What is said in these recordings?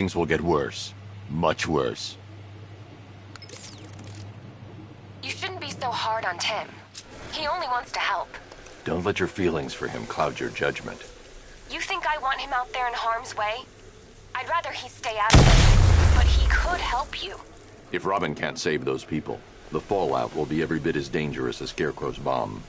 Things will get worse. Much worse. You shouldn't be so hard on Tim. He only wants to help. Don't let your feelings for him cloud your judgment. You think I want him out there in harm's way? I'd rather he stay out of it. But he could help you. If Robin can't save those people, the fallout will be every bit as dangerous as Scarecrow's bomb.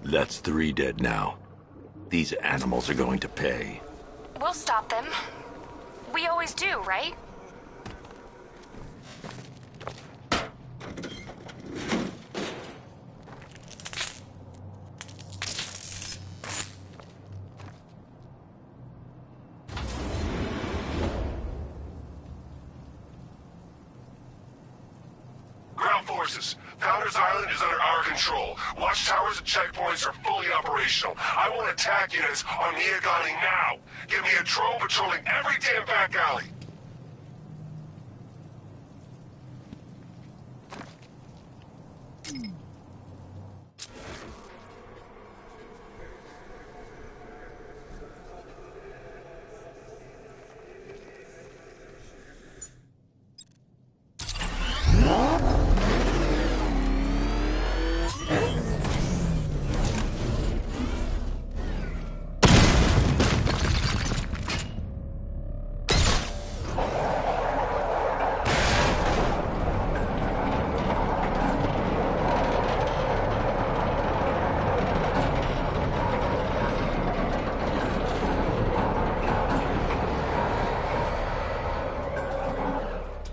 That's 3 dead now. These animals are going to pay. We'll stop them. We always do, right? Ground forces, Founders Island is under our control. Watchtowers and checkpoints are fully operational. I want attack units on Miagani now. Give me a drone patrolling every damn back alley.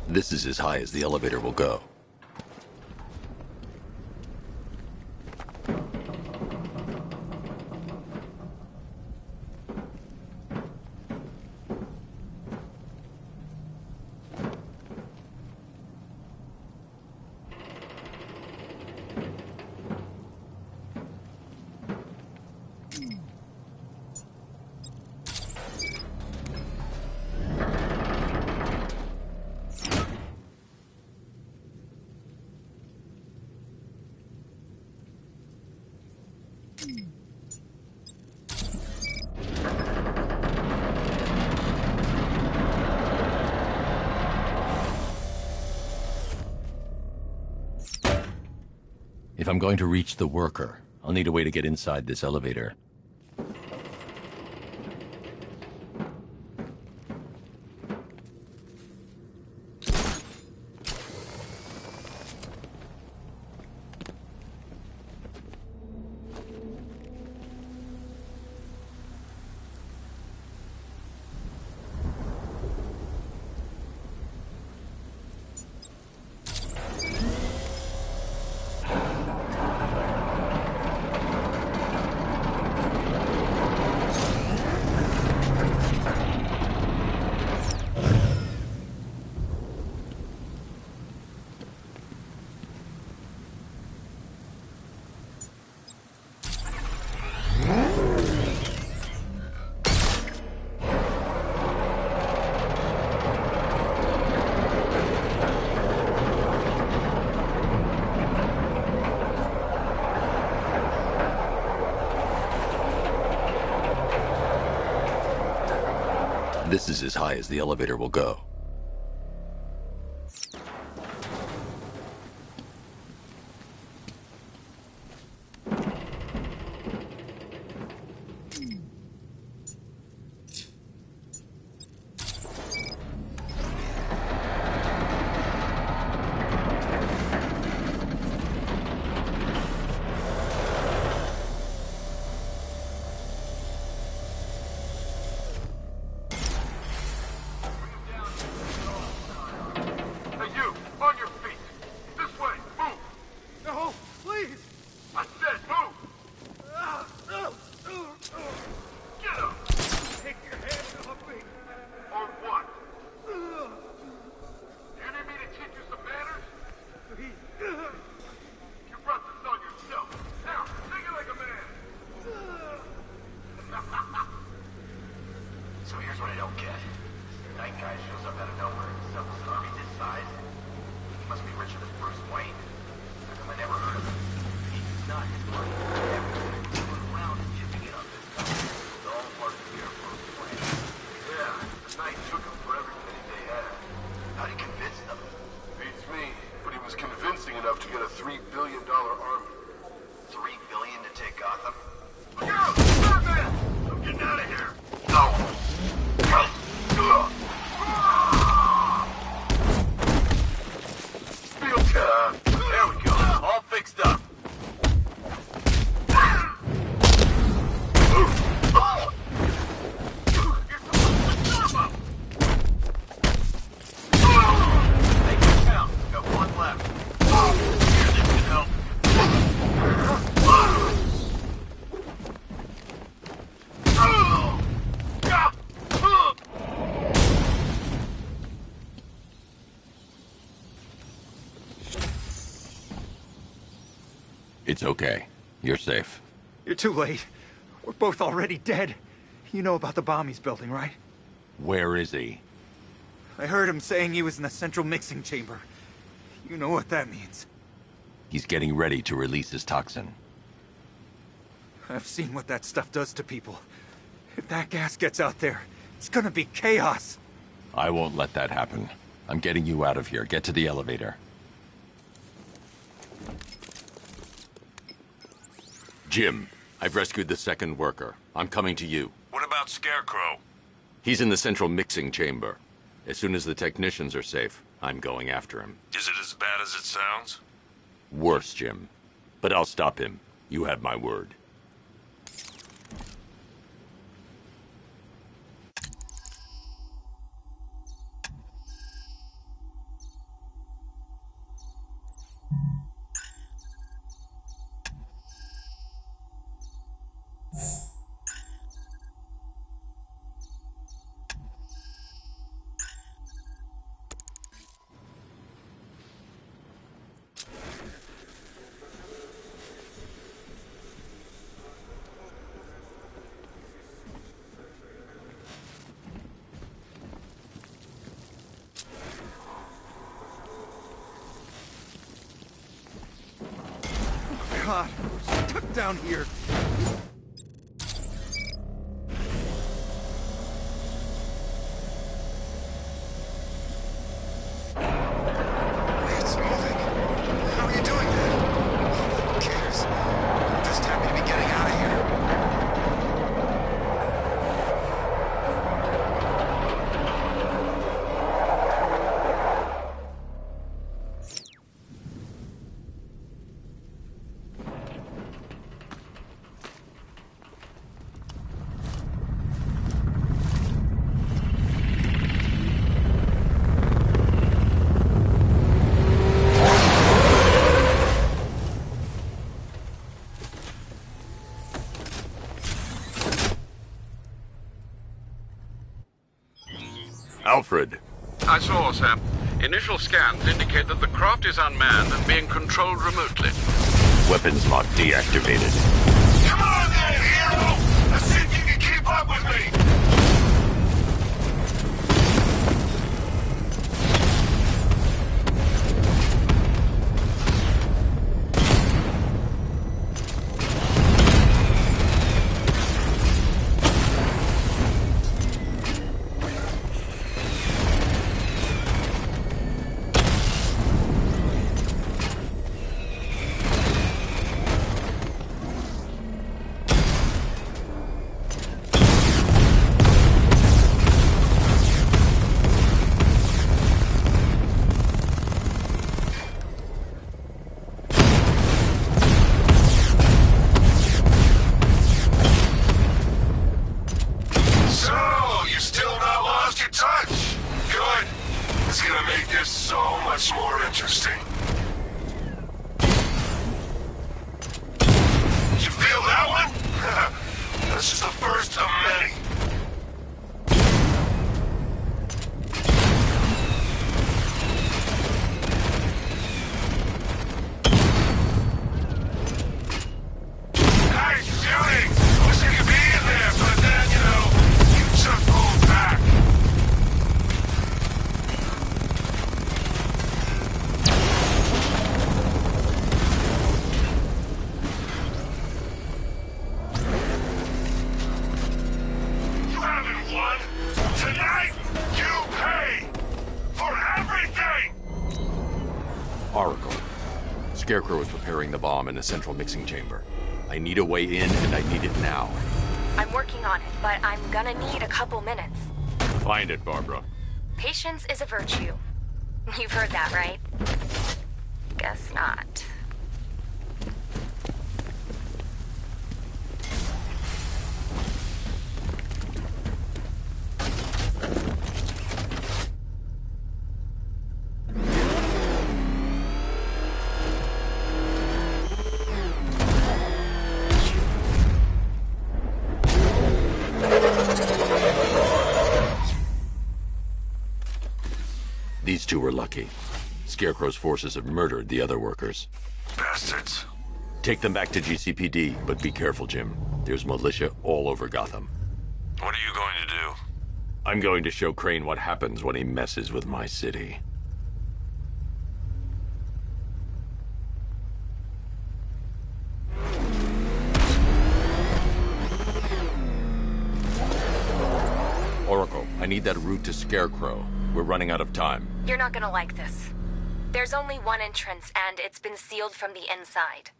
This is as high as the elevator will go. If I'm going to reach the worker, I'll need a way to get inside this elevator. This is as high as the elevator will go. It's okay. You're safe. You're too late. We're both already dead. You know about the bomb he's building, right? Where is he? I heard him saying he was in the central mixing chamber. You know what that means. He's getting ready to release his toxin. I've seen what that stuff does to people. If that gas gets out there, it's gonna be chaos. I won't let that happen. I'm getting you out of here. Get to the elevator. Jim, I've rescued the second worker. I'm coming to you. What about Scarecrow? He's in the central mixing chamber. As soon as the technicians are safe, I'm going after him. Is it as bad as it sounds? Worse, Jim. But I'll stop him. You have my word. God, we're stuck down here. It's moving. How are you doing that? Who cares? I'm just happy to be getting out of here. Alfred. I saw, Sam. Initial scans indicate that the craft is unmanned and being controlled remotely. Weapons lock deactivated. Come on then, hero! Let's see if you can keep up with me! That's more interesting. Did you feel that one? That's just the first of many. Nice shooting! Wish I could be in there, but then, you just pulled back. You haven't won. Tonight, you pay for everything! Oracle. Scarecrow is preparing the bomb in the central mixing chamber. I need a way in, and I need it now. I'm working on it, but I'm gonna need a couple minutes. Find it, Barbara. Patience is a virtue. You've heard that, right? Guess not. These two were lucky. Scarecrow's forces have murdered the other workers. Bastards. Take them back to GCPD, but be careful, Jim. There's militia all over Gotham. What are you going to do? I'm going to show Crane what happens when he messes with my city. Oracle, I need that route to Scarecrow. We're running out of time. You're not gonna like this. There's only one entrance, and it's been sealed from the inside.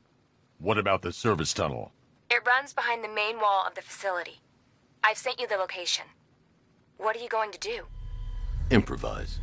What about the service tunnel? It runs behind the main wall of the facility. I've sent you the location. What are you going to do? Improvise.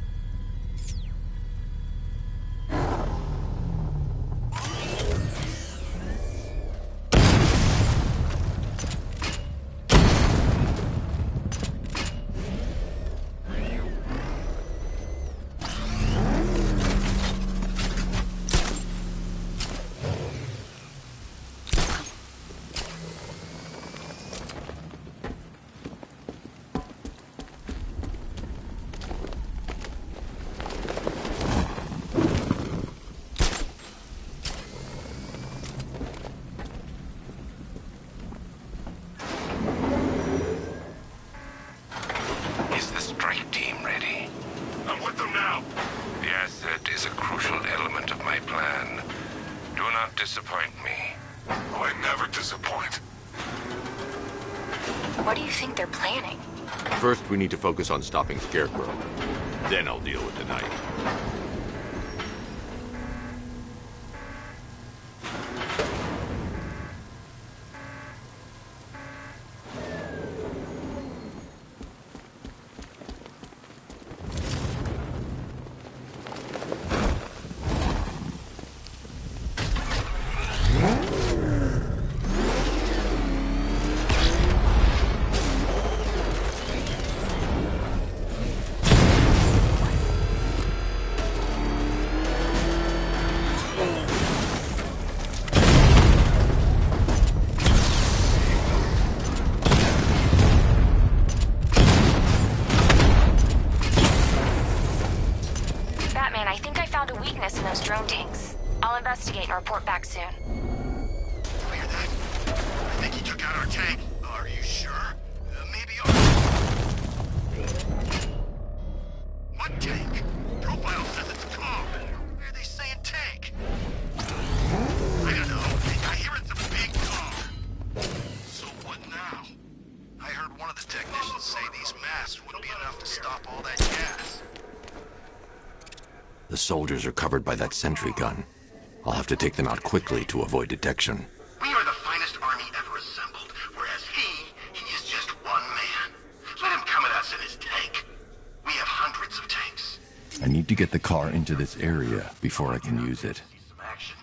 Is the strike team ready? I'm with them now. The asset is a crucial element of my plan. Do not disappoint me. Oh, I never disappoint. What do you think they're planning? First, we need to focus on stopping Scarecrow. Then I'll deal with the night. Batman, I think I found a weakness in those drone tanks. I'll investigate and report back soon. Clear that. I think he took out our tank. Are you sure? Maybe our... What tank? Profile says it's calm. Why are they saying tank? I don't know. I hear it's a big car. So what now? I heard one of the technicians say these masks wouldn't be enough to stop all that gas. The soldiers are covered by that sentry gun. I'll have to take them out quickly to avoid detection. We are the finest army ever assembled, whereas he is just one man. Let him come at us in his tank. We have hundreds of tanks. I need to get the car into this area before I can use it. Some action.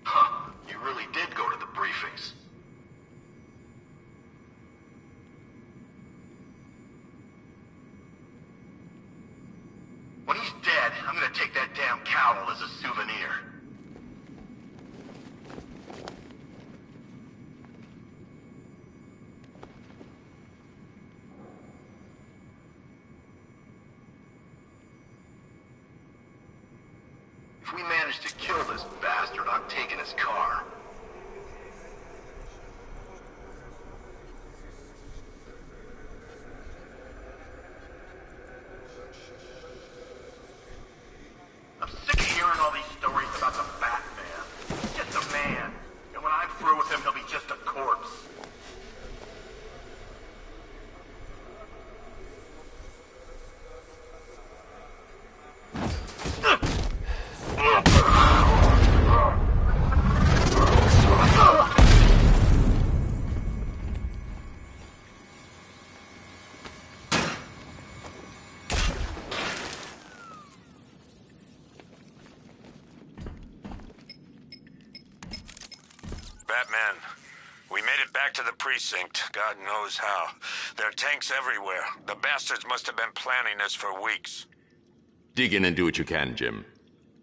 Huh, you really did go to the briefings. I'm gonna take that damn cowl as a souvenir. If we manage to kill this bastard, I'm taking his car. I'm sick of hearing all these stories about the Batman. He's just a man. And when I'm through with him, he'll be just a corpse. Batman, we made it back to the precinct. God knows how. There are tanks everywhere. The bastards must have been planning this for weeks. Dig in and do what you can, Jim.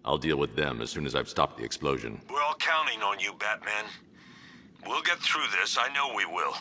I'll deal with them as soon as I've stopped the explosion. We're all counting on you, Batman. We'll get through this. I know we will.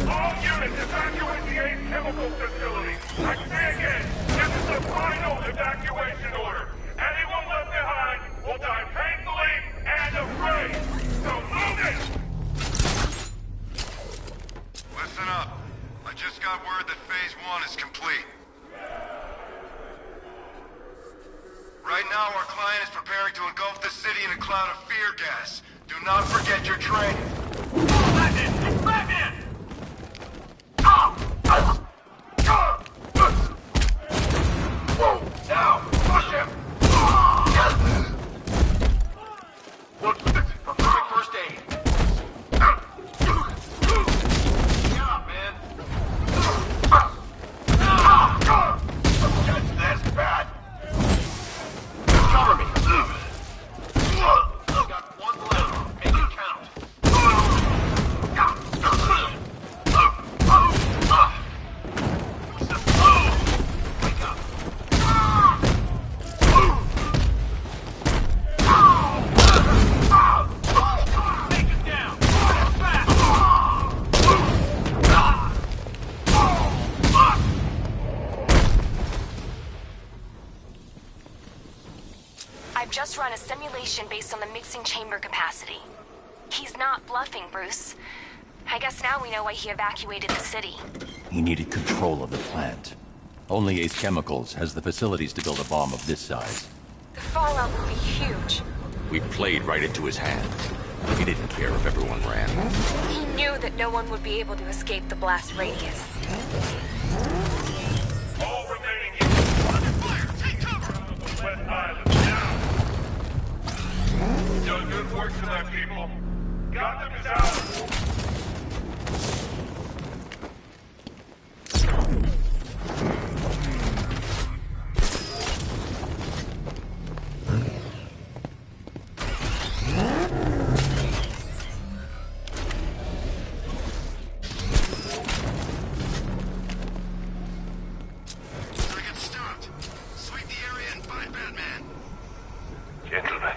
All units evacuate the Ace Chemical Facility. I say again, this is the final evacuation order. Anyone left behind will die painfully and afraid. So move it! Listen up. I just got word that Phase 1 is complete. Right now, our client is preparing to engulf the city in a cloud of fear gas. Do not forget your training. Batman! It's Batman! Whoa! Now! Push him! Look, for perfect first aid. Yeah, man. Catch this, Bat! Cover me. Got one left. Make it count. Wake up. Take it down. Back. I've just run a simulation based on the mixing chamber capacity. He's not bluffing, Bruce. I guess now we know why he evacuated the city. He needed control of the plant. Only Ace Chemicals has the facilities to build a bomb of this size. The fallout will be huge. We played right into his hands. He didn't care if everyone ran. He knew that no one would be able to escape the blast radius. All remaining units Under fire! Take cover! on the West Island now. Done good work tonight, people. Gotham is out. Target stopped. Sweep the area and find Batman. Gentlemen,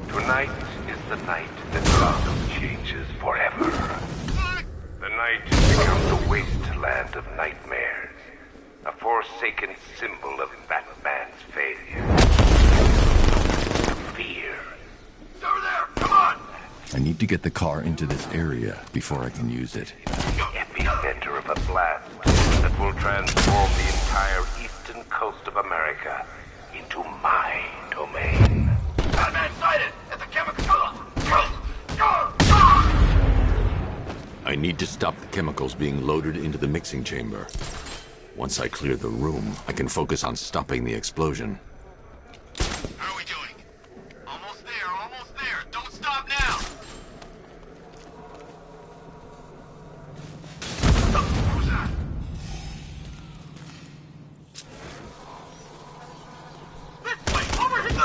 tonight is the night that Gotham changes forever. What? The night becomes a wasteland of nightmares, a forsaken symbol of Batman's failure. Fear. It's over there! Come on! I need to get the car into this area before I can use it. The epicenter of a blast that will transform the entire eastern coast of America into my domain. Batman sighted! At the chemical... I need to stop the chemicals being loaded into the mixing chamber. Once I clear the room, I can focus on stopping the explosion. How are we doing? Almost there, almost there. Don't stop now! Who's that? This way! Over here!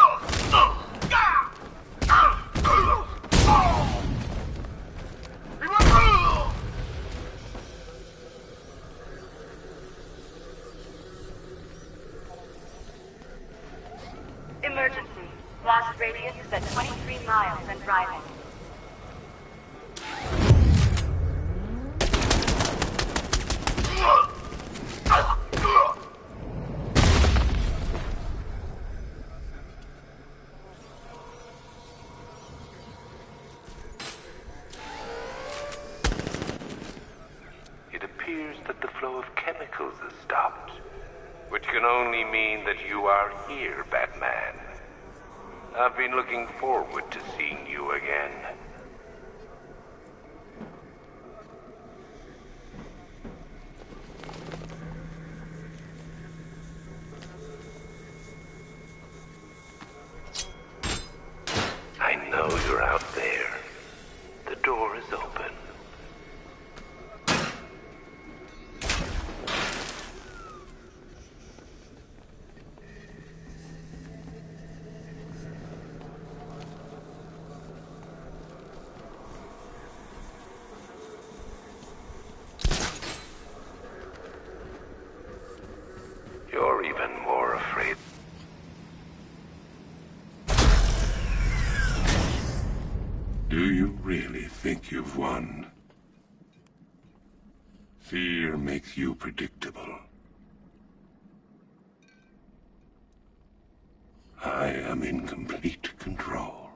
Emergency. Blast radius is at 23 miles and rising. It appears that the flow of chemicals has stopped, which can only mean that you are here, Batman. I've been looking forward to seeing you again. I know you're out there. The door is open. You're even more afraid. Do you really think you've won? Fear makes you predictable. I am in complete control.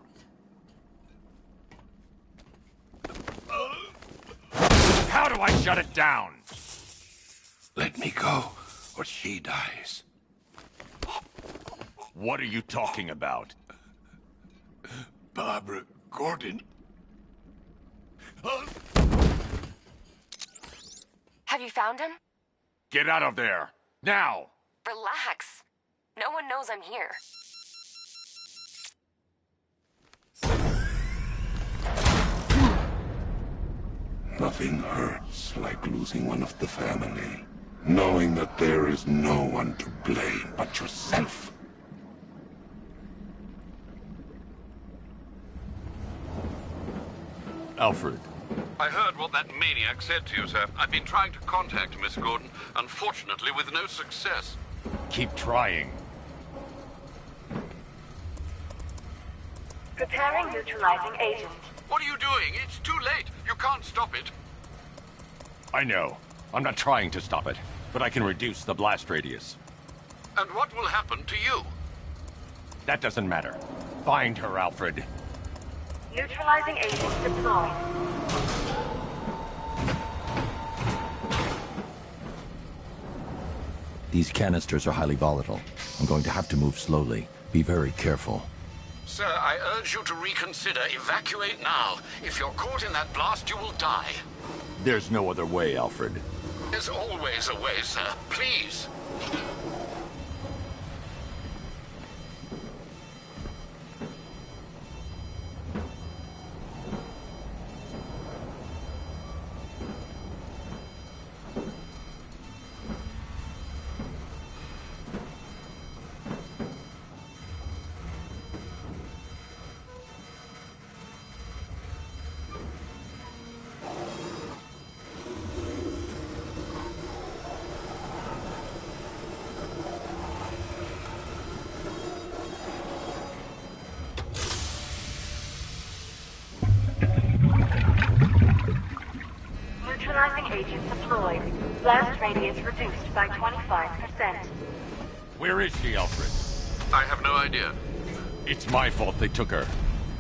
How do I shut it down? Let me go, or she dies. What are you talking about? Barbara Gordon. Have you found him? Get out of there! Now! Relax. No one knows I'm here. Nothing hurts like losing one of the family. Knowing that there is no one to blame but yourself. Alfred. I heard what that maniac said to you, sir. I've been trying to contact Miss Gordon, unfortunately with no success. Keep trying. Preparing neutralizing agent. What are you doing? It's too late. You can't stop it. I know. I'm not trying to stop it, but I can reduce the blast radius. And what will happen to you? That doesn't matter. Find her, Alfred. Neutralizing agent deployed. These canisters are highly volatile. I'm going to have to move slowly. Be very careful. Sir, I urge you to reconsider. Evacuate now. If you're caught in that blast, you will die. There's no other way, Alfred. There's always a way, sir. Please. Neutralizing agent deployed. Blast radius reduced by 25%. Where is she, Alfred? I have no idea. It's my fault they took her.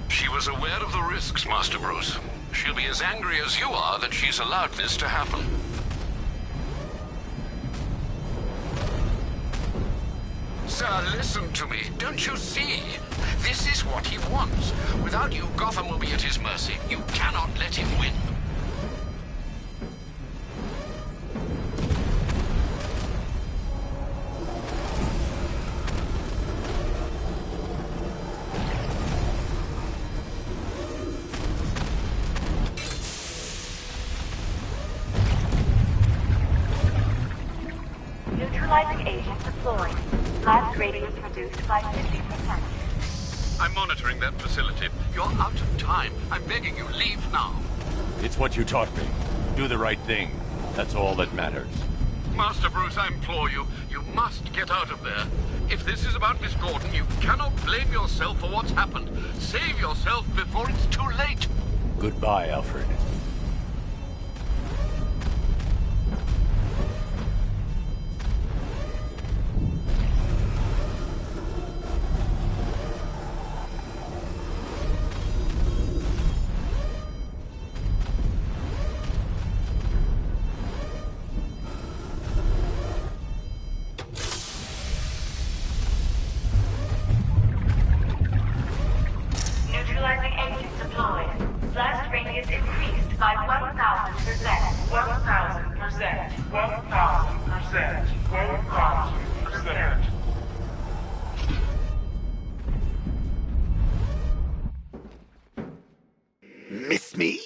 She was aware of the risks, Master Bruce. She'll be as angry as you are that she's allowed this to happen. Sir, listen to me. Don't you see? This is what he wants. Without you, Gotham will be at his mercy. You cannot let him win. Neutralizing agent deployed. Blast radius reduced by 50%. I'm monitoring that facility. You're out of time. I'm begging you, leave now. It's what you taught me. Do the right thing. That's all that matters. Master Bruce, I implore you, you must get out of there. If this is about Miss Gordon, you cannot blame yourself for what's happened. Save yourself before it's too late. Goodbye, Alfred. Neutralizing agent deployed. Blast radius increased by 1,000%. 1,000%. 1,000%. 1,000%. Miss me?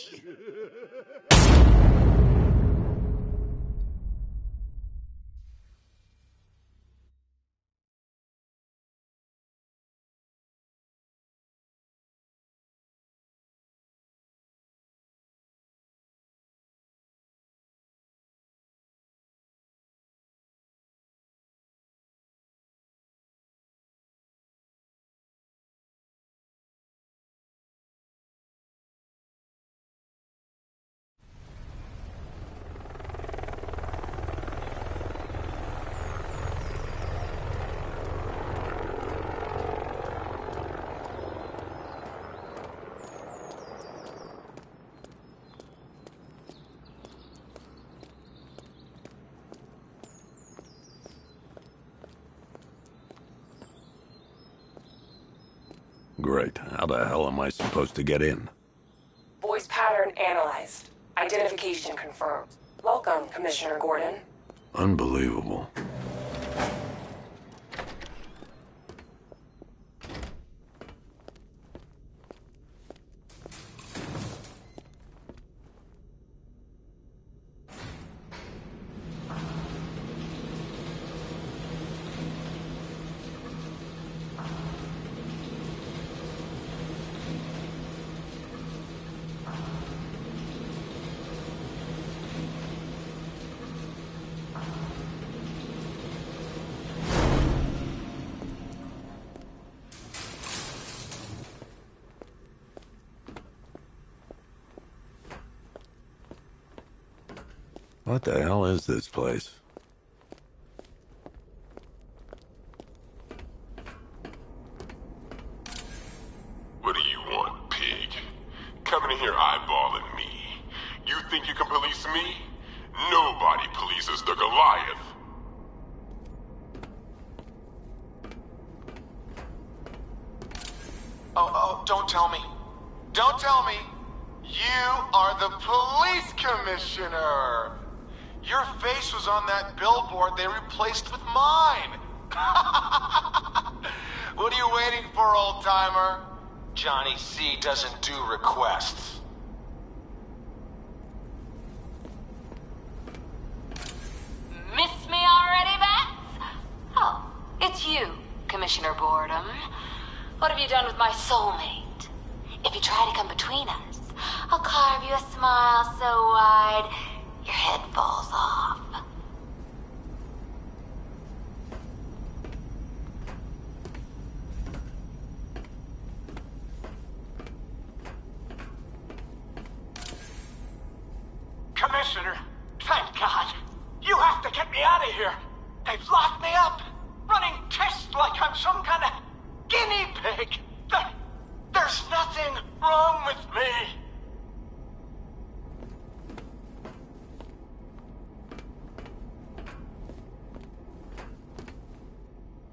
Great. How the hell am I supposed to get in? Voice pattern analyzed. Identification confirmed. Welcome, Commissioner Gordon. Unbelievable. What the hell is this place? What do you want, pig? Coming in here eyeballing me. You think you can police me? Nobody polices the Goliath. Oh, don't tell me. Don't tell me. You are the police commissioner. Your face was on that billboard they replaced with mine. What are you waiting for, old-timer? Johnny C doesn't do requests. Miss me already, Bats? Oh, it's you, Commissioner Boredom. What have you done with my soulmate? If you try to come between us, I'll carve you a smile so wide, your head falls off. Commissioner, thank God. You have to get me out of here. They've locked me up, running tests like I'm some kind of guinea pig. There's nothing wrong with me.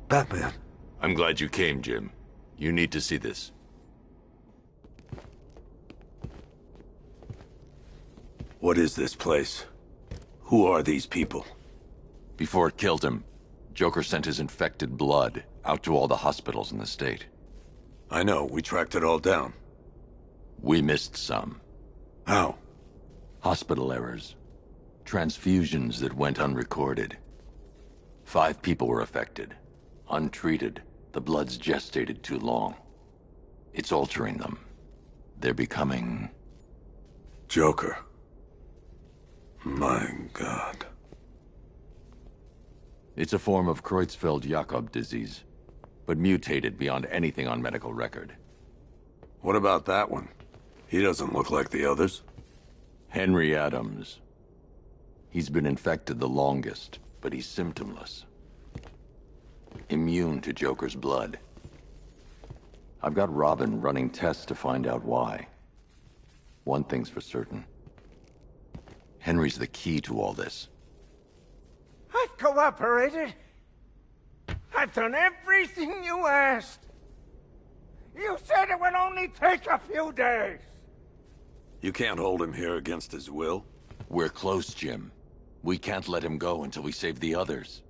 Batman. I'm glad you came, Jim. You need to see this. What is this place? Who are these people? Before it killed him, Joker sent his infected blood out to all the hospitals in the state. I know, we tracked it all down. We missed some. How? Hospital errors. Transfusions that went unrecorded. 5 people were affected. Untreated, the blood's gestated too long. It's altering them. They're becoming... Joker. My God. It's a form of Creutzfeldt-Jakob disease, but mutated beyond anything on medical record. What about that one? He doesn't look like the others. Henry Adams. He's been infected the longest, but he's symptomless. Immune to Joker's blood. I've got Robin running tests to find out why. One thing's for certain. Henry's the key to all this. I've cooperated. I've done everything you asked. You said it would only take a few days. You can't hold him here against his will? We're close, Jim. We can't let him go until we save the others.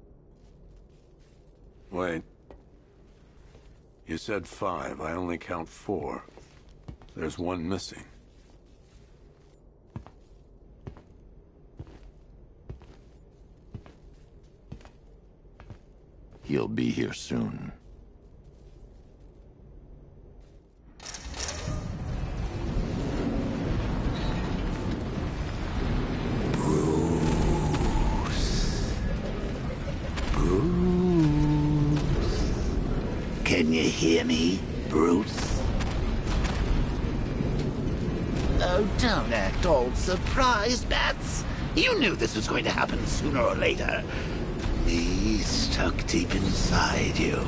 Wait. You said 5. I only count 4. There's one missing. He'll be here soon. Can you hear me, Bruce? Oh, don't act all surprised, Bats. You knew this was going to happen sooner or later. He's stuck deep inside you.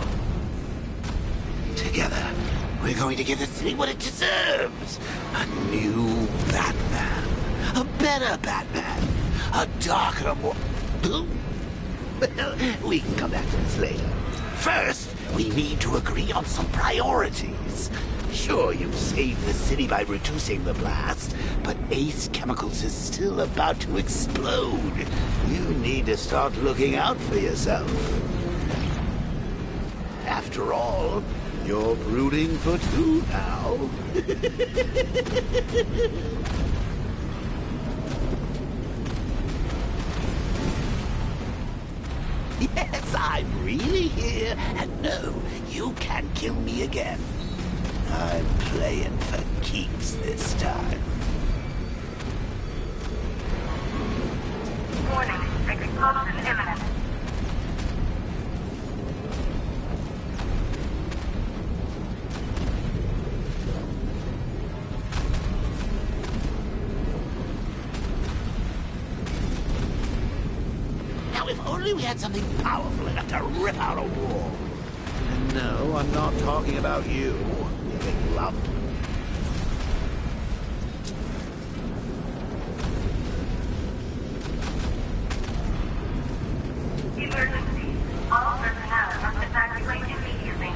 Together, we're going to give the city what it deserves. A new Batman. A better Batman. A darker, more... Well, we can come back to this later. First, we need to agree on some priorities. Sure, you saved the city by reducing the blast, but Ace Chemicals is still about to explode. You need to start looking out for yourself. After all, you're brooding for 2 now. Yes, I'm really here, and no, you can't kill me again. I'm playing for keeps this time. Warning, explosion imminent. Now, if only we had something powerful enough to rip out a wall. And no, I'm not talking about you, you big lump. Emergency. All personnel must evacuate immediately.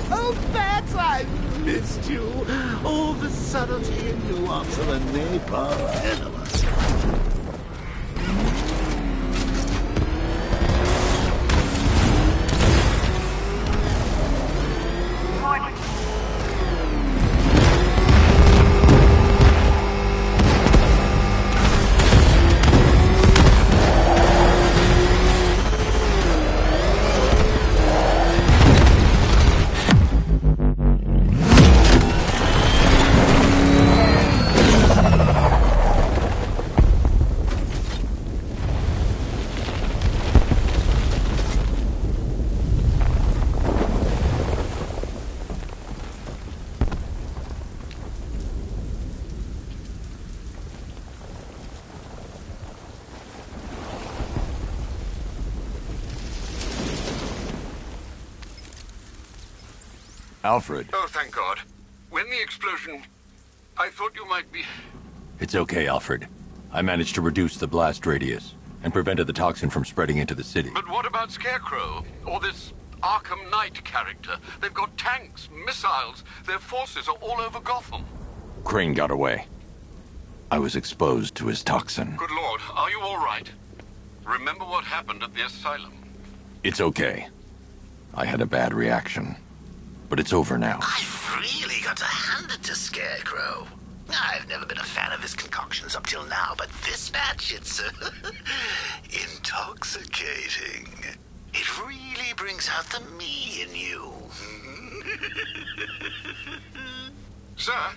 Oh, Bats, I've missed you. All the subtlety and nuance of a napalm enema. Warning. Alfred. Oh, thank God. When the explosion... I thought you might be... It's okay, Alfred. I managed to reduce the blast radius and prevented the toxin from spreading into the city. But what about Scarecrow? Or this Arkham Knight character? They've got tanks, missiles. Their forces are all over Gotham. Crane got away. I was exposed to his toxin. Good Lord, are you all right? Remember what happened at the asylum? It's okay. I had a bad reaction. But it's over now. I've really got to hand it to Scarecrow. I've never been a fan of his concoctions up till now, but this batch, it's intoxicating. It really brings out the me in you. Sir,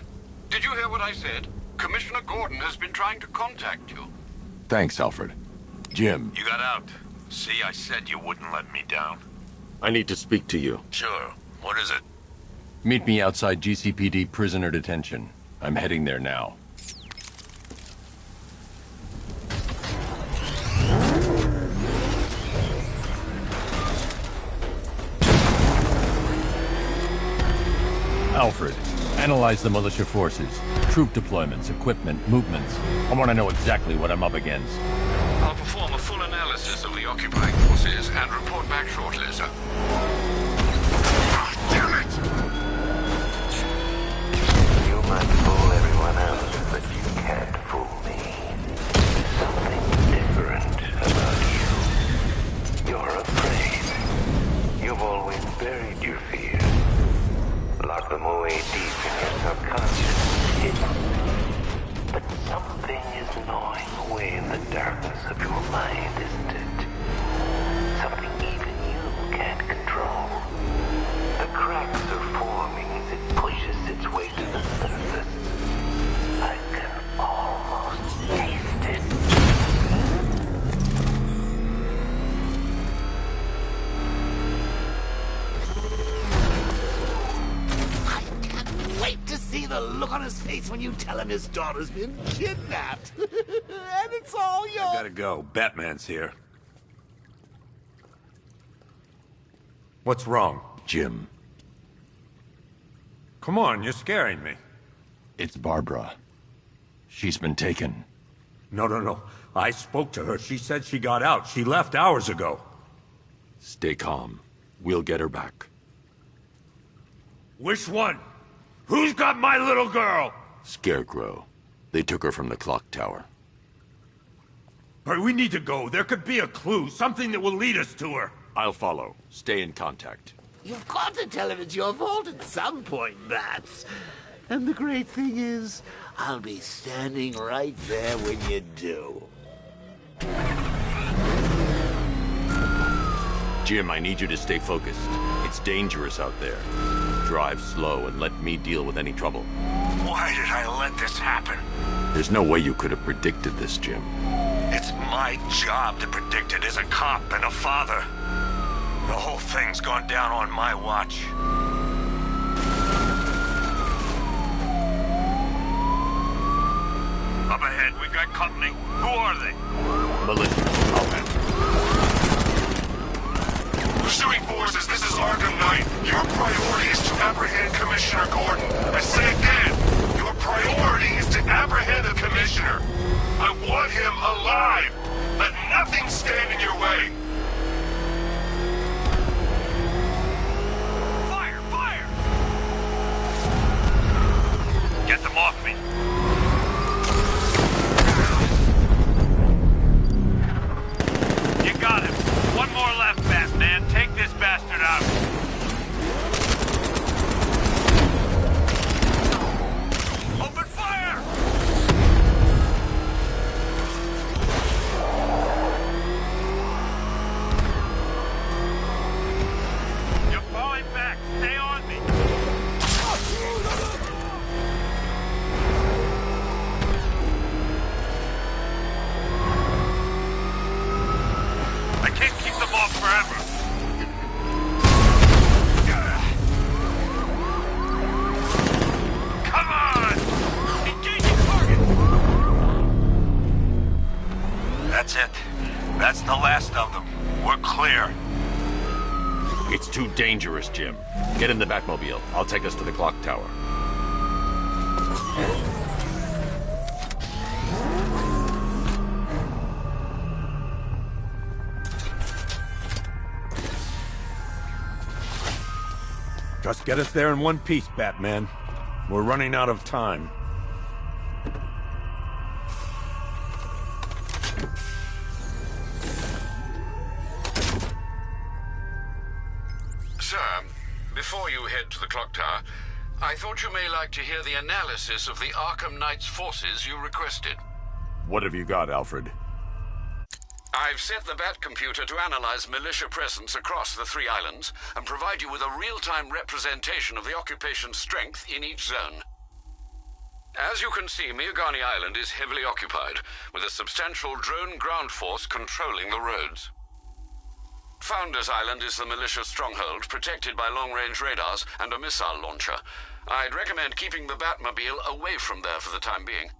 did you hear what I said? Commissioner Gordon has been trying to contact you. Thanks, Alfred. Jim. You got out. See, I said you wouldn't let me down. I need to speak to you. Sure. What is it? Meet me outside GCPD prisoner detention. I'm heading there now. Alfred, analyze the militia forces, troop deployments, equipment, movements. I want to know exactly what I'm up against. I'll perform a full analysis of the occupying forces and report back shortly, sir. Oh, damn it! You might fool everyone else, but you can't fool me. There's something different about you. You're afraid. You've always buried your fears. Locked them away deep in your subconscious, hidden. But something is gnawing away in the darkness of your mind, isn't it? Something even you can't control. The cracks are forming as it pushes its way to the surface. I can almost taste it. I can't wait to see the look on his face when you tell him his daughter's been kidnapped. And it's all yours. I gotta go. Batman's here. What's wrong? Jim. Come on, you're scaring me. It's Barbara. She's been taken. No. I spoke to her. She said she got out. She left hours ago. Stay calm. We'll get her back. Which one? Who's got my little girl? Scarecrow. They took her from the clock tower. All right, we need to go. There could be a clue, something that will lead us to her. I'll follow. Stay in contact. You've got to tell him it's your fault at some point, Bats. And the great thing is, I'll be standing right there when you do. Jim, I need you to stay focused. It's dangerous out there. Drive slow and let me deal with any trouble. Why did I let this happen? There's no way you could have predicted this, Jim. It's my job to predict it as a cop and a father. The whole thing's gone down on my watch. Up ahead, we've got company. Who are they? Militia. I'll handle it. Pursuing forces, this is Arkham Knight. Your priority is to apprehend Commissioner Gordon. I say again, your priority is to apprehend the Commissioner. I want him alive. Let nothing stand in your way. Fire! Fire! Get them off me. You got him. One more left, Batman. Take this bastard out. Open fire! You're falling back. Stay on me. I can't keep them off forever. Come on! Engaging target! That's it. That's the last of them. We're clear. It's too dangerous, Jim. Get in the Batmobile. I'll take us to the clock tower. Just get us there in one piece, Batman. We're running out of time. to the clock tower, I thought you may like to hear the analysis of the Arkham Knight's forces you requested. What have you got, Alfred? I've set the Bat computer to analyze militia presence across the 3 islands and provide you with a real-time representation of the occupation's strength in each zone. As you can see, Miagani Island is heavily occupied, with a substantial drone ground force controlling the roads. Founders Island is the militia stronghold, protected by long-range radars and a missile launcher. I'd recommend keeping the Batmobile away from there for the time being.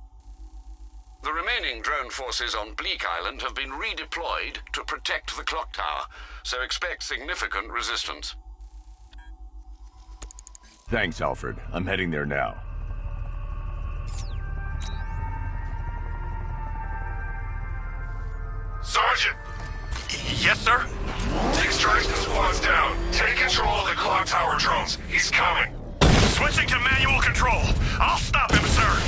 The remaining drone forces on Bleak Island have been redeployed to protect the clock tower, so expect significant resistance. Thanks, Alfred. I'm heading there now. Sergeant! Yes, sir? Take strikes and squads down. Take control of the clock tower drones. He's coming. Switching to manual control. I'll stop him, sir.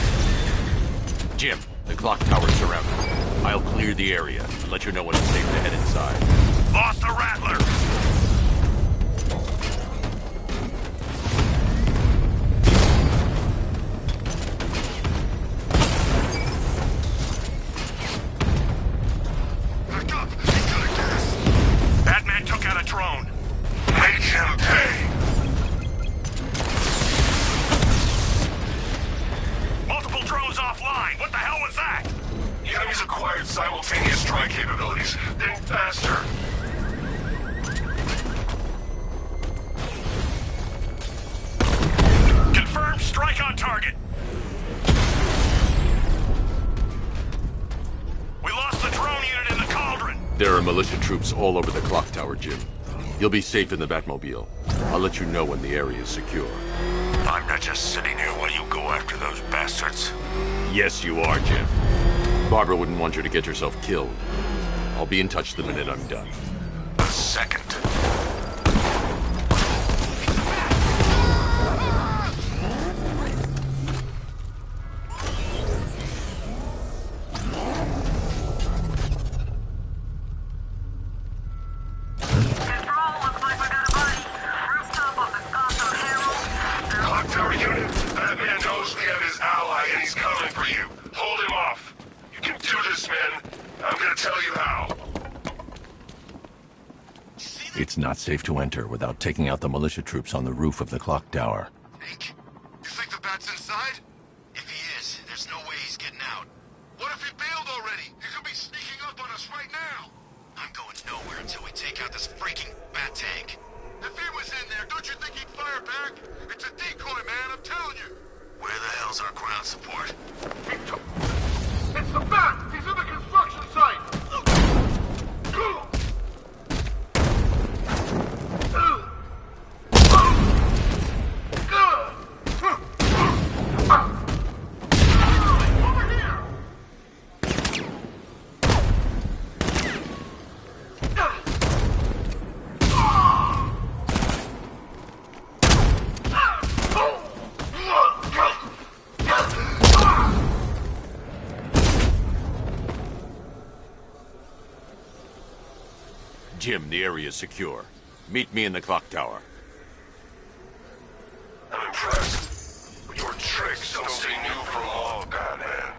Jim, the clock tower's surrounded. I'll clear the area and let you know when it's safe to head inside. Lost the Rattler. Back up. He's got a gas. Batman took out a drone. Make him pay. Multiple drones offline. What the hell was that? The enemy's acquired simultaneous strike capabilities. Think faster. Confirmed strike on target. We lost the drone unit in the cauldron. There are militia troops all over the clock tower, Jim. You'll be safe in the Batmobile. I'll let you know when the area is secure. I'm not just sitting here while you go after those bastards. Yes, you are, Jim. Barbara wouldn't want you to get yourself killed. I'll be in touch the minute I'm done. A second. Clock tower unit. Batman knows we have his ally and he's coming for you. Hold him off. You can do this, man. I'm gonna tell you how. It's not safe to enter without taking out the militia troops on the roof of the clock tower. Hank, you think the Bat's inside? If he is, there's no way he's getting out. What if he bailed already? He could be sneaking up on us right now. I'm going nowhere until we take out this freaking Bat tank. If he was in there, don't you think he'd fire back? It's a decoy, man, I'm telling you. Where the hell's our ground support? It's the Bat. He's in the construction site. Over here. Jim, the area is secure. Meet me in the clock tower. I'm impressed. But your tricks don't stay new for long, Batman.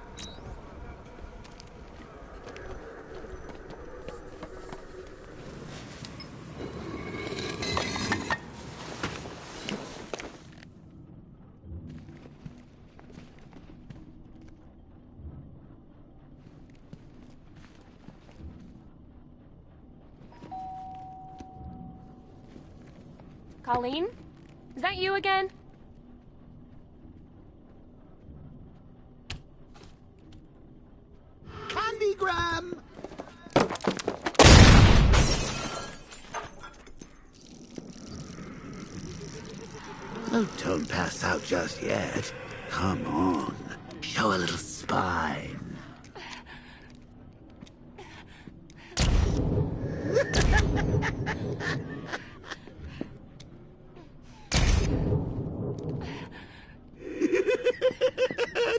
Colleen? Is that you again? Candygram! Oh, don't pass out just yet. Come on. Show a little spine.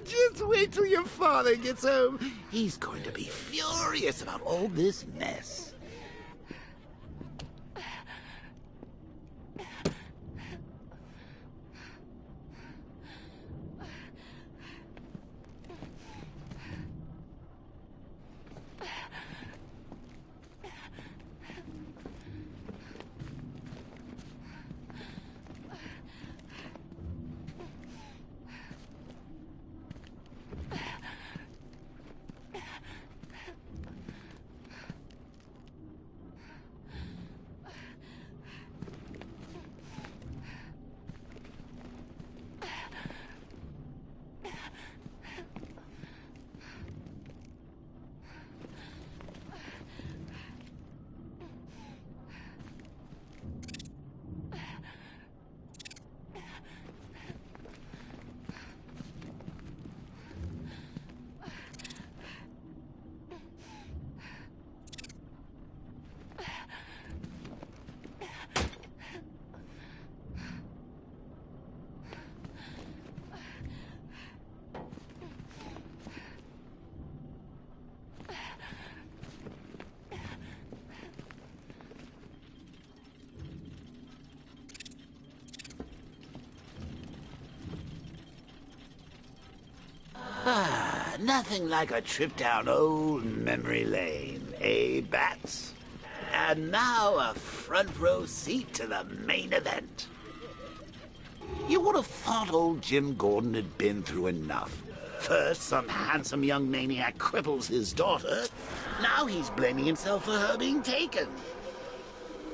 Just wait till your father gets home. He's going to be furious about all this mess. Nothing like a trip down old memory lane, eh, Bats? And now a front row seat to the main event. You would have thought old Jim Gordon had been through enough. First, some handsome young maniac cripples his daughter. Now he's blaming himself for her being taken.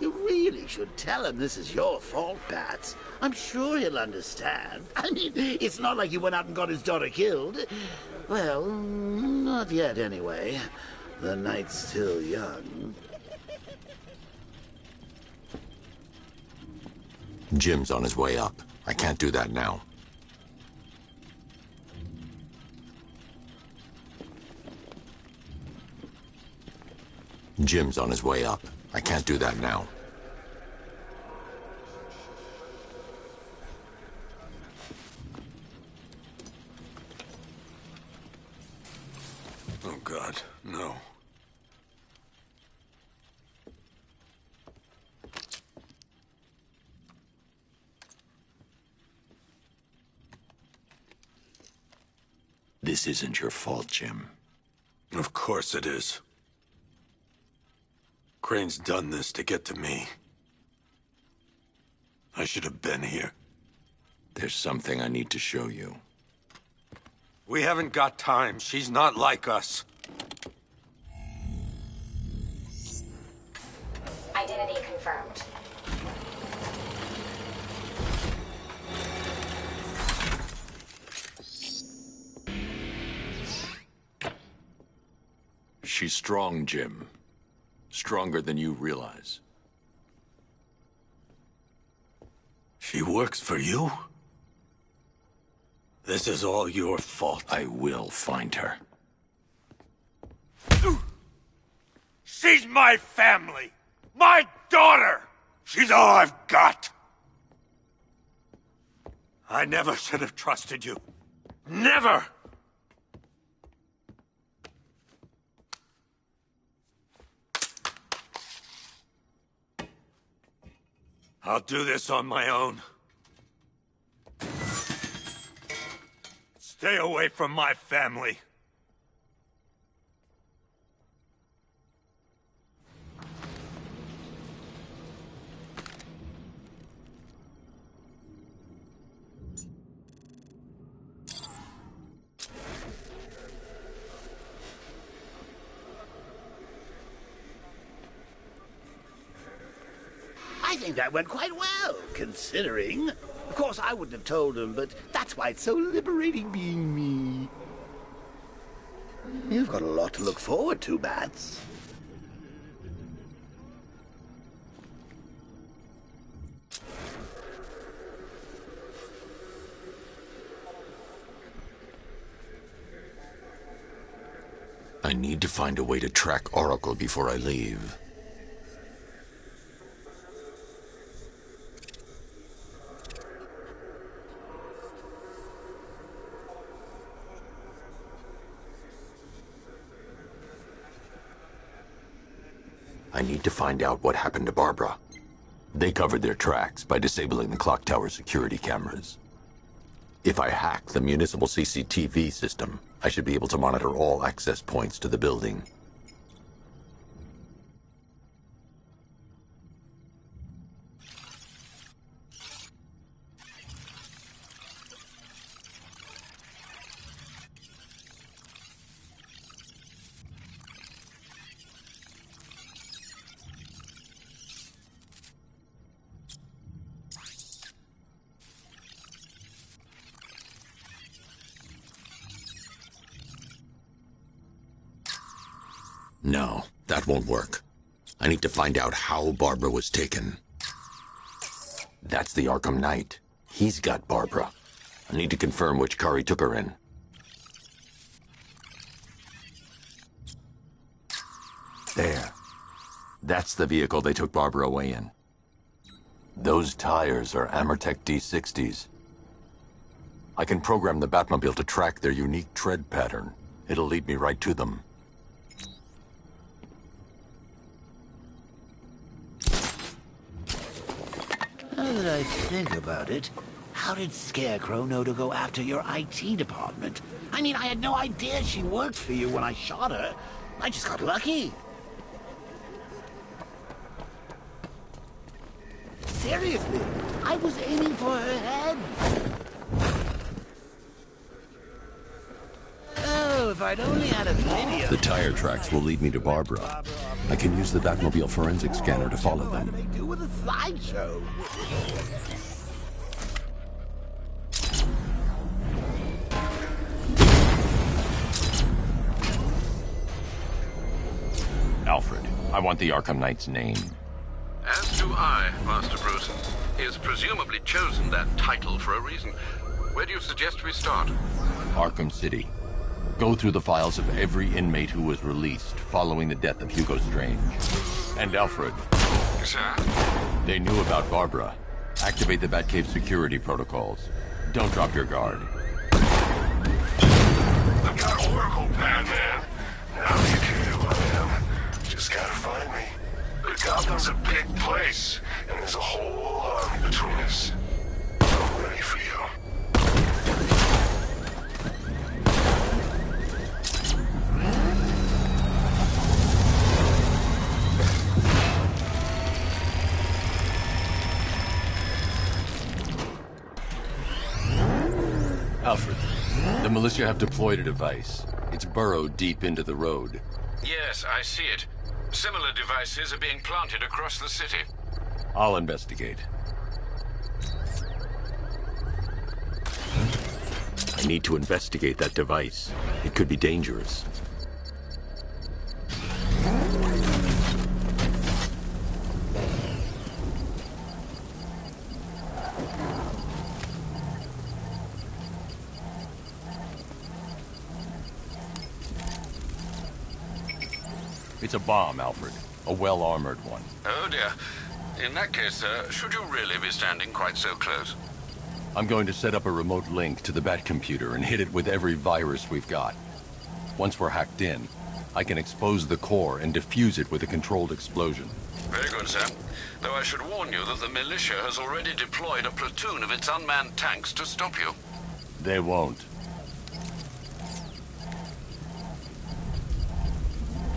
You really should tell him this is your fault, Bats. I'm sure he'll understand. I mean, it's not like you went out and got his daughter killed. Well, not yet anyway. The night's still young. Jim's on his way up. I can't do that now. Jim's on his way up. I can't do that now. Oh, God, no. This isn't your fault, Jim. Of course it is. Crane's done this to get to me. I should have been here. There's something I need to show you. We haven't got time. She's not like us. Identity confirmed. She's strong, Jim. Stronger than you realize. She works for you? This is all your fault. I will find her. She's my family! My daughter! She's all I've got! I never should have trusted you. Never! I'll do this on my own. Stay away from my family. I think that went quite well, considering. Of course, I wouldn't have told him, but that's why it's so liberating being me. You've got a lot to look forward to, Bats. I need to find a way to track Oracle before I leave. I need to find out what happened to Barbara. They covered their tracks by disabling the clock tower security cameras. If I hack the municipal CCTV system, I should be able to monitor all access points to the building. No, that won't work. I need to find out how Barbara was taken. That's the Arkham Knight. He's got Barbara. I need to confirm which car he took her in. There. That's the vehicle they took Barbara away in. Those tires are Amertech D60s. I can program the Batmobile to track their unique tread pattern. It'll lead me right to them. Now that I think about it, how How did Scarecrow know to go after your IT department? I mean, I had no idea she worked for you when I shot her. I just got lucky. Seriously, I was aiming for her head. Oh, if I'd only had a video. The tire tracks will lead me to Barbara. I can use the Batmobile forensic scanner to follow them. What do they do with a slideshow? Alfred, I want the Arkham Knight's name. As do I, Master Bruce. He has presumably chosen that title for a reason. Where do you suggest we start? Arkham City. Go through the files of every inmate who was released following the death of Hugo Strange. And Alfred. Sir? They knew about Barbara. Activate the Batcave security protocols. Don't drop your guard. I've got Oracle, Batman. Now you can do who I am. Just gotta find me. But Gotham's a big place, and there's a whole army between us. I'm ready for you. Alfred, the militia have deployed a device. It's burrowed deep into the road. Yes, I see it. Similar devices are being planted across the city. I'll investigate. I need to investigate that device. It could be dangerous. It's a bomb, Alfred. A well-armored one. Oh dear. In that case, should you really be standing quite so close? I'm going to set up a remote link to the Batcomputer and hit it with every virus we've got. Once we're hacked in, I can expose the core and defuse it with a controlled explosion. Very good, sir. Though I should warn you that the militia has already deployed a platoon of its unmanned tanks to stop you. They won't.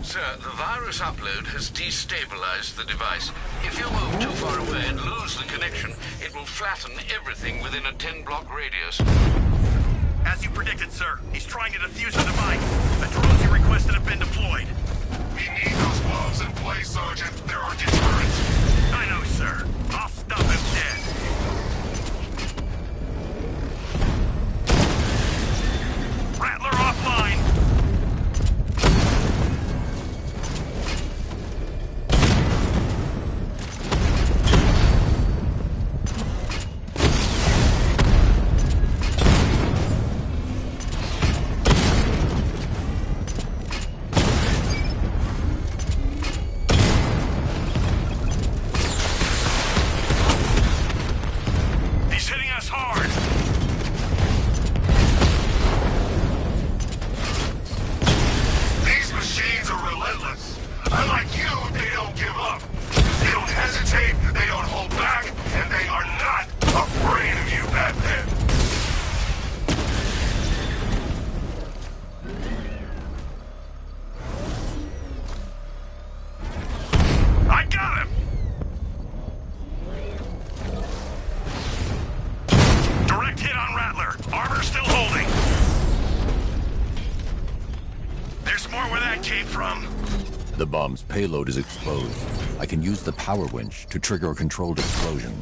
Sir, the virus upload has destabilized the device. If you move too far away and lose the connection, it will flatten everything within a 10-block radius. As you predicted, sir, he's trying to defuse the device. The drones you requested have been deployed. We need those bombs in place, Sergeant. They're our deterrent. I know, sir. I'll stop him dead. Rattler offline. The bomb's payload is exposed. I can use the power winch to trigger a controlled explosion.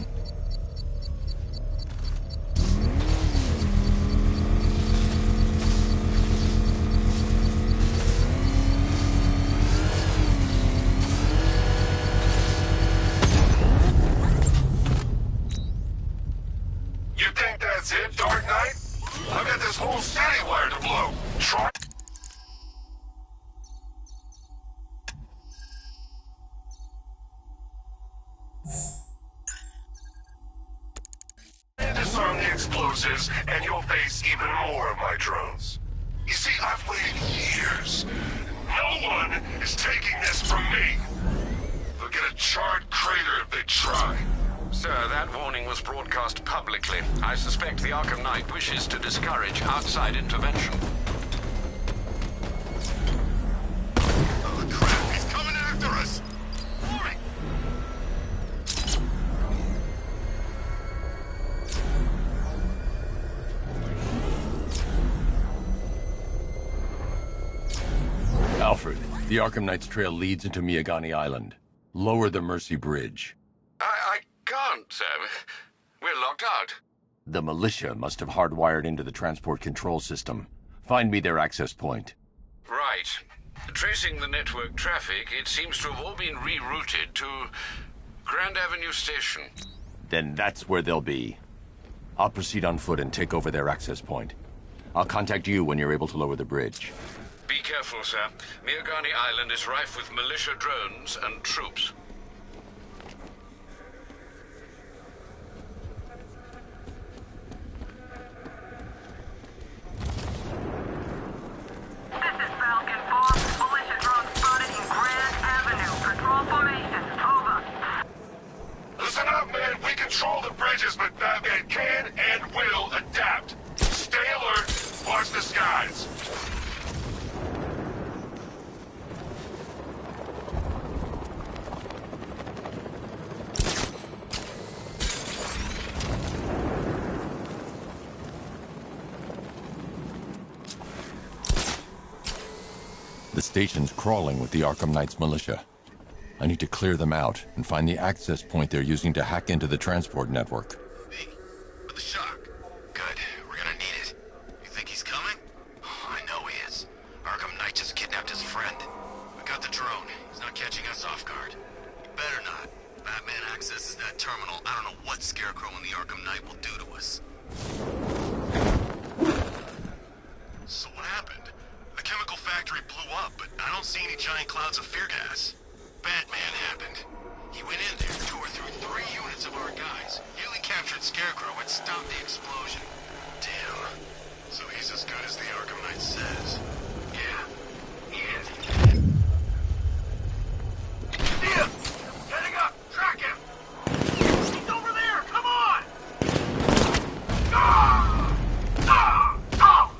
You think that's it, Dark Knight? I've got this whole city wired to blow. Try. Disarm the explosives, and you'll face even more of my drones. You see, I've waited years. No one is taking this from me. They'll get a charred crater if they try. Sir, that warning was broadcast publicly. I suspect the Arkham Knight wishes to discourage outside intervention. Oh, crap! He's coming after us! Boy! Alfred, the Arkham Knight's trail leads into Miyagani Island. Lower the Mercy Bridge. I can't, sir. We're locked out. The militia must have hardwired into the transport control system. Find me their access point. Right. Tracing the network traffic, it seems to have all been rerouted to Grand Avenue Station. Then that's where they'll be. I'll proceed on foot and take over their access point. I'll contact you when you're able to lower the bridge. Be careful, sir. Miyagani Island is rife with militia drones and troops. Listen up, man. We control the bridges, but Batman can and will adapt. Stay alert. Watch the skies. The station's crawling with the Arkham Knight's militia. I need to clear them out and find the access point they're using to hack into the transport network. Me? With the shock. Good. We're gonna need it. You think he's coming? Oh, I know he is. Arkham Knight just kidnapped his friend. We got the drone. He's not catching us off guard. He better not. Batman accesses that terminal. I don't know what Scarecrow and the Arkham Knight will do to us. So what happened? The chemical factory blew up, but I don't see any giant clouds of fear gas. Batman happened. He went in there, tore through 3 units of our guys, nearly captured Scarecrow, and stopped the explosion. Damn. So he's as good as the Arkham Knight says. Yeah, he is. See him! Getting up! Track him! He's over there! Come on! Ah! Ah! Ah!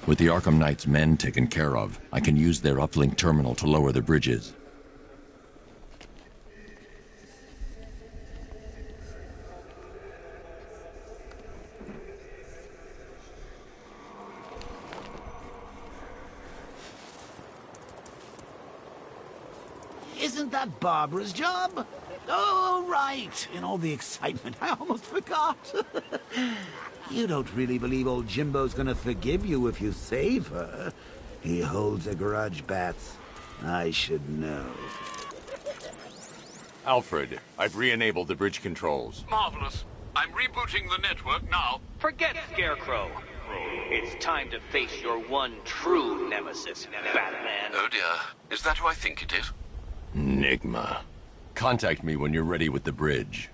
With the Arkham Knight's men taken care of, I can use their uplink terminal to lower the bridges. Isn't that Barbara's job? Oh, right. In all the excitement, I almost forgot. You don't really believe old Jimbo's gonna forgive you if you save her. He holds a grudge, Bats. I should know. Alfred, I've re-enabled the bridge controls. Marvelous. I'm rebooting the network now. Forget Scarecrow. It's time to face your one true nemesis, Batman. Oh dear. Is that who I think it is? Enigma. Contact me when you're ready with the bridge.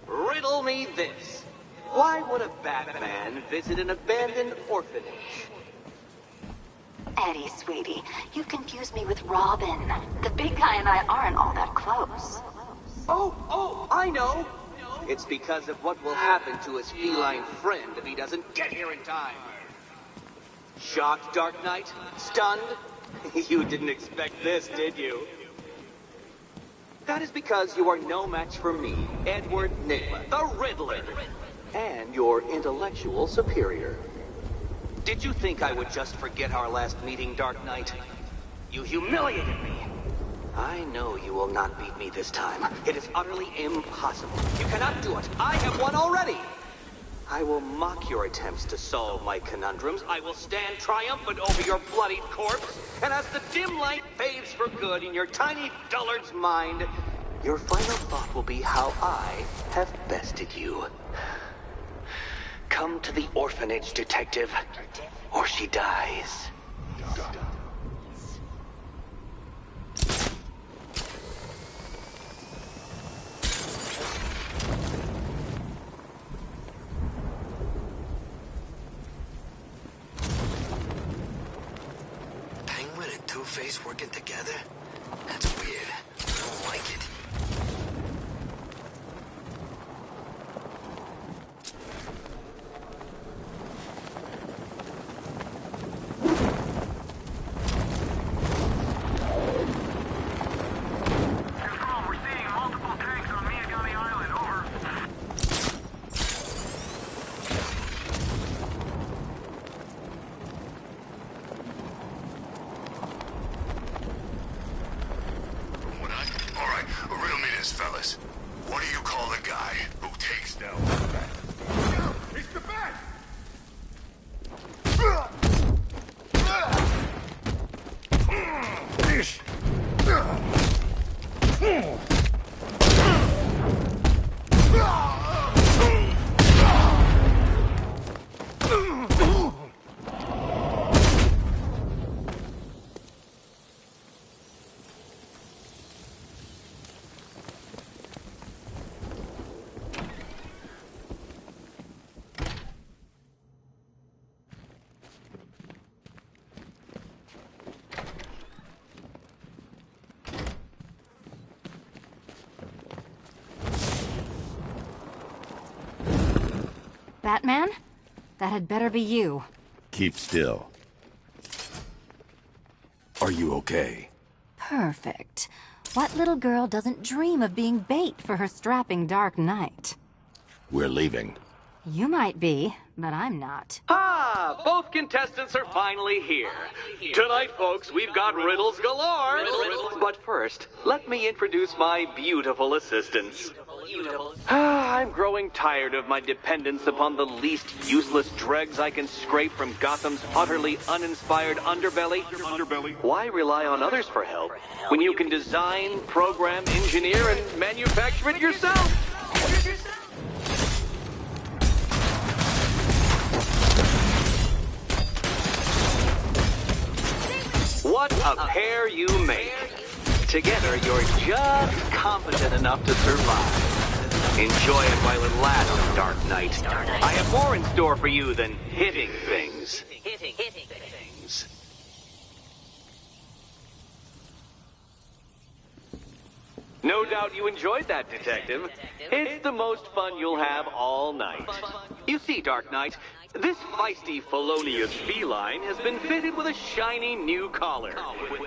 Riddle me this. Why would a Batman visit an abandoned orphanage? Eddie, sweetie, you confuse me with Robin. The big guy and I aren't all that close. Oh, I know. It's because of what will happen to his feline friend if he doesn't get here in time. Shocked, Dark Knight? Stunned? You didn't expect this, did you? That is because you are no match for me, Edward Nigma, the Riddler, and your intellectual superior. Did you think I would just forget our last meeting, Dark Knight? You humiliated me. I know you will not beat me this time. It is utterly impossible. You cannot do it. I have won already. I will mock your attempts to solve my conundrums. I will stand triumphant over your bloodied corpse. And as the dim light fades for good in your tiny dullard's mind, your final thought will be how I have bested you. Come to the orphanage, detective, or she dies. Penguin and Two-Face working together? That's weird. I don't like it. Fellas, what do you call the guy who takes down the bat? It's the bat! Batman? That had better be you. Keep still. Are you okay? Perfect. What little girl doesn't dream of being bait for her strapping Dark Knight? We're leaving. You might be, but I'm not. Ah, both contestants are finally here. Tonight, folks, we've got riddles galore. But first, let me introduce my beautiful assistants. I'm growing tired of my dependence upon the least useless dregs I can scrape from Gotham's utterly uninspired underbelly. Why rely on others for help when you can design, program, engineer, and manufacture it yourself? What a pair you make. Together, you're just competent enough to survive. Enjoy it while it lasts, Dark Knight. I have more in store for you than hitting things. Hitting things. No doubt you enjoyed that, Detective. It's the most fun you'll have all night. You see, Dark Knight, this feisty, felonious feline has been fitted with a shiny new collar.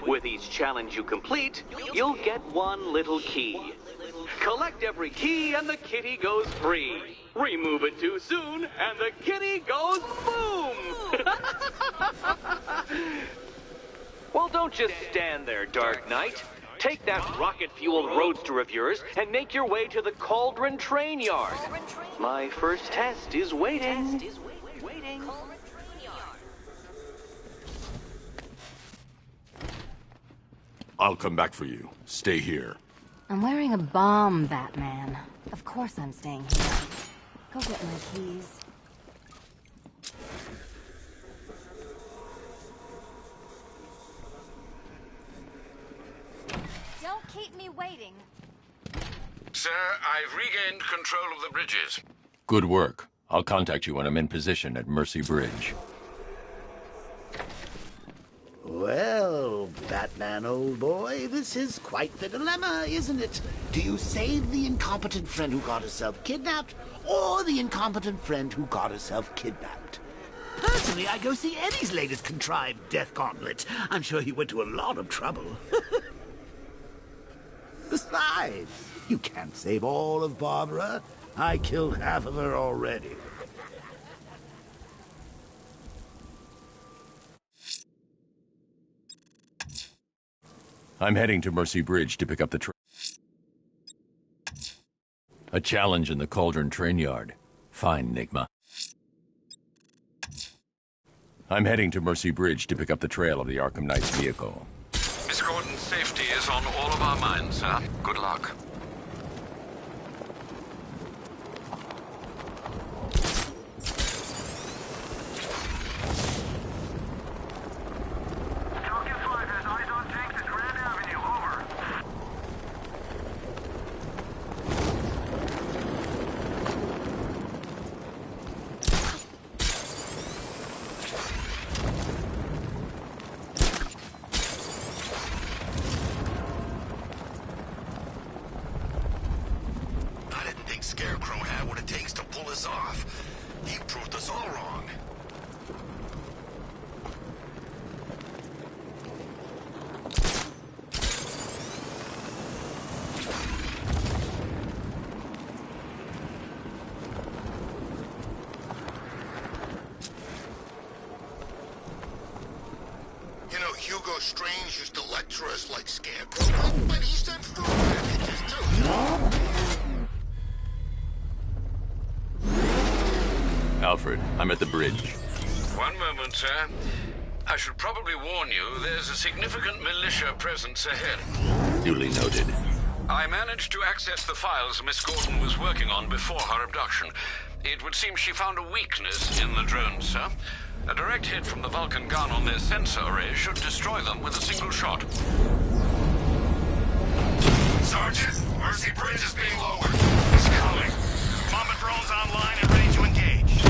With each challenge you complete, you'll get one little key. Collect every key and the kitty goes free. Remove it too soon and the kitty goes boom! Well, don't just stand there, Dark Knight. Take that rocket-fueled roadster of yours and make your way to the Cauldron Train Yard. My first test is waiting. I'll come back for you. Stay here. I'm wearing a bomb, Batman. Of course I'm staying here. Go get my keys. Don't keep me waiting. Sir, I've regained control of the bridges. Good work. I'll contact you when I'm in position at Mercy Bridge. Well, Batman, old boy, this is quite the dilemma, isn't it? Do you save the incompetent friend who got herself kidnapped, or the incompetent friend who got herself kidnapped? Personally, I go see Eddie's latest contrived death gauntlet. I'm sure he went to a lot of trouble. Besides, you can't save all of Barbara. I killed half of her already. I'm heading to Mercy Bridge to pick up the train. A challenge in the Cauldron train yard. Fine, Nigma. I'm heading to Mercy Bridge to pick up the trail of the Arkham Knight's vehicle. Miss Gordon's safety is on all of our minds, sir. Good luck. Hugo Strange used to lecture us like Scarecrow, but he sent food packages too. Alfred, I'm at the bridge. One moment, sir. I should probably warn you, there's a significant militia presence ahead. Duly noted. I managed to access the files Miss Gordon was working on before her abduction. It would seem she found a weakness in the drones, sir. A direct hit from the Vulcan gun on their sensor array should destroy them with a single shot. Sergeant, Mercy Bridge is being lowered. It's coming. Bomber drones online and ready to engage.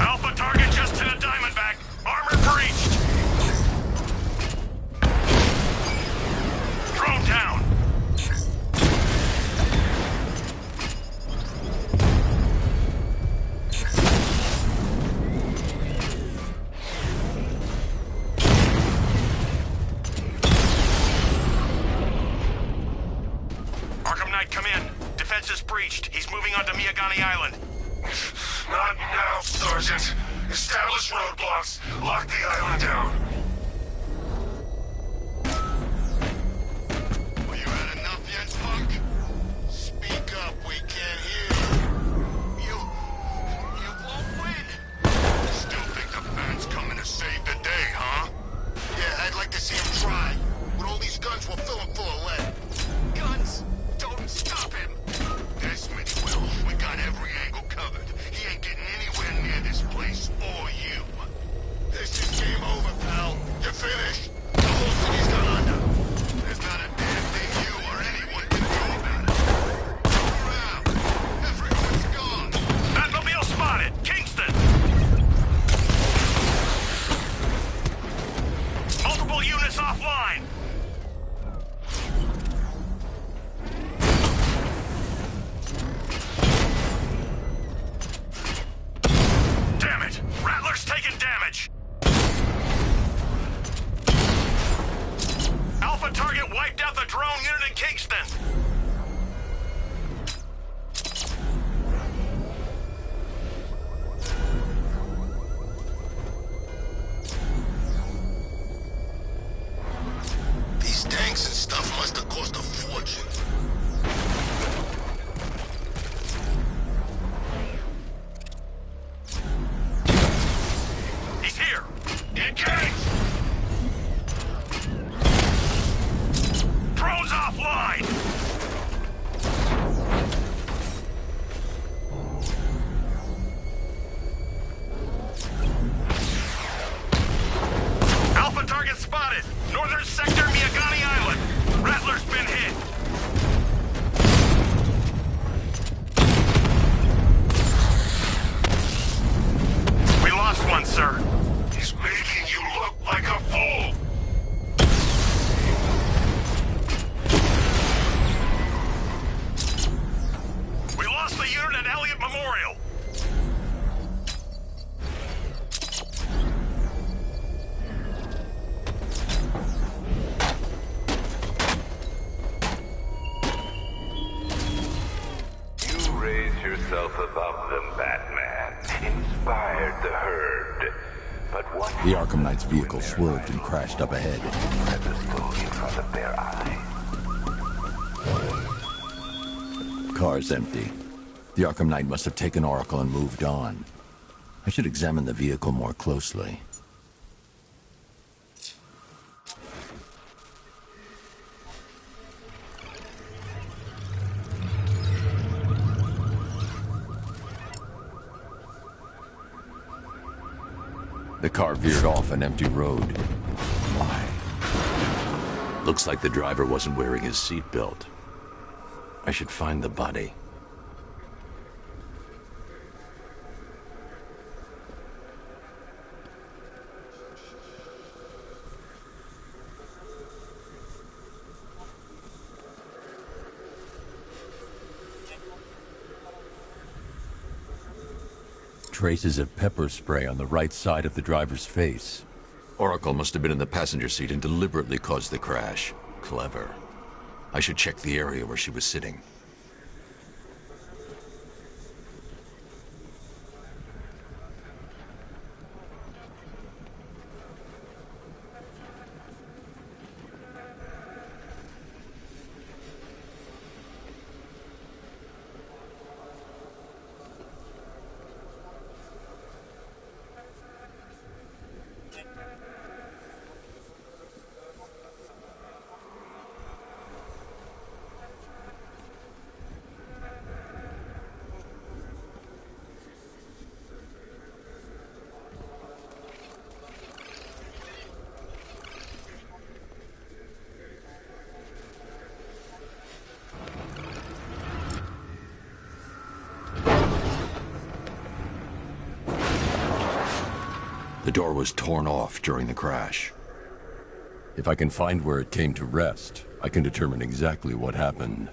Alpha target just hit a Diamondback. Armor breached. Drone down. Arkham Knight, come in. Defense is breached. He's moving onto Miyagani Island. Not now, Sergeant. Establish roadblocks. Lock the island down. Well, you had enough yet, punk? Speak up, we can't hear you. You won't win. Still think the Bat's coming to save the day, huh? Yeah, I'd like to see him try. With all these guns, we'll fill him full of lead. Guns? Don't stop him. Desmond will. We got every angle covered. He ain't getting anywhere near this place or you. This is game over, pal. You're finished. The whole city's gone under. There's not a damn thing you or anyone can do about it. Look around. Everyone's gone. Batmobile spotted. Kingston. Multiple units offline. Damn it! Rattler's taking damage! Alpha target wiped out the drone unit in Kingston! These tanks and stuff must have cost a fortune. He's here! Engage! Drones offline! Alpha target spotted! Northern sector, Miyagani Island! Rattler's been hit! We lost one, sir. He's making you look like a fool. above them, Batman. Inspired the herd. But what The Arkham Knight's vehicle swerved and crashed up ahead. slowly in front of their eyes? Car's empty. The Arkham Knight must have taken Oracle and moved on. I should examine the vehicle more closely. The car veered off an empty road. Why? Looks like the driver wasn't wearing his seatbelt. I should find the body. Traces of pepper spray on the right side of the driver's face. Oracle must have been in the passenger seat and deliberately caused the crash. Clever. I should check the area where she was sitting. The door was torn off during the crash. If I can find where it came to rest, I can determine exactly what happened.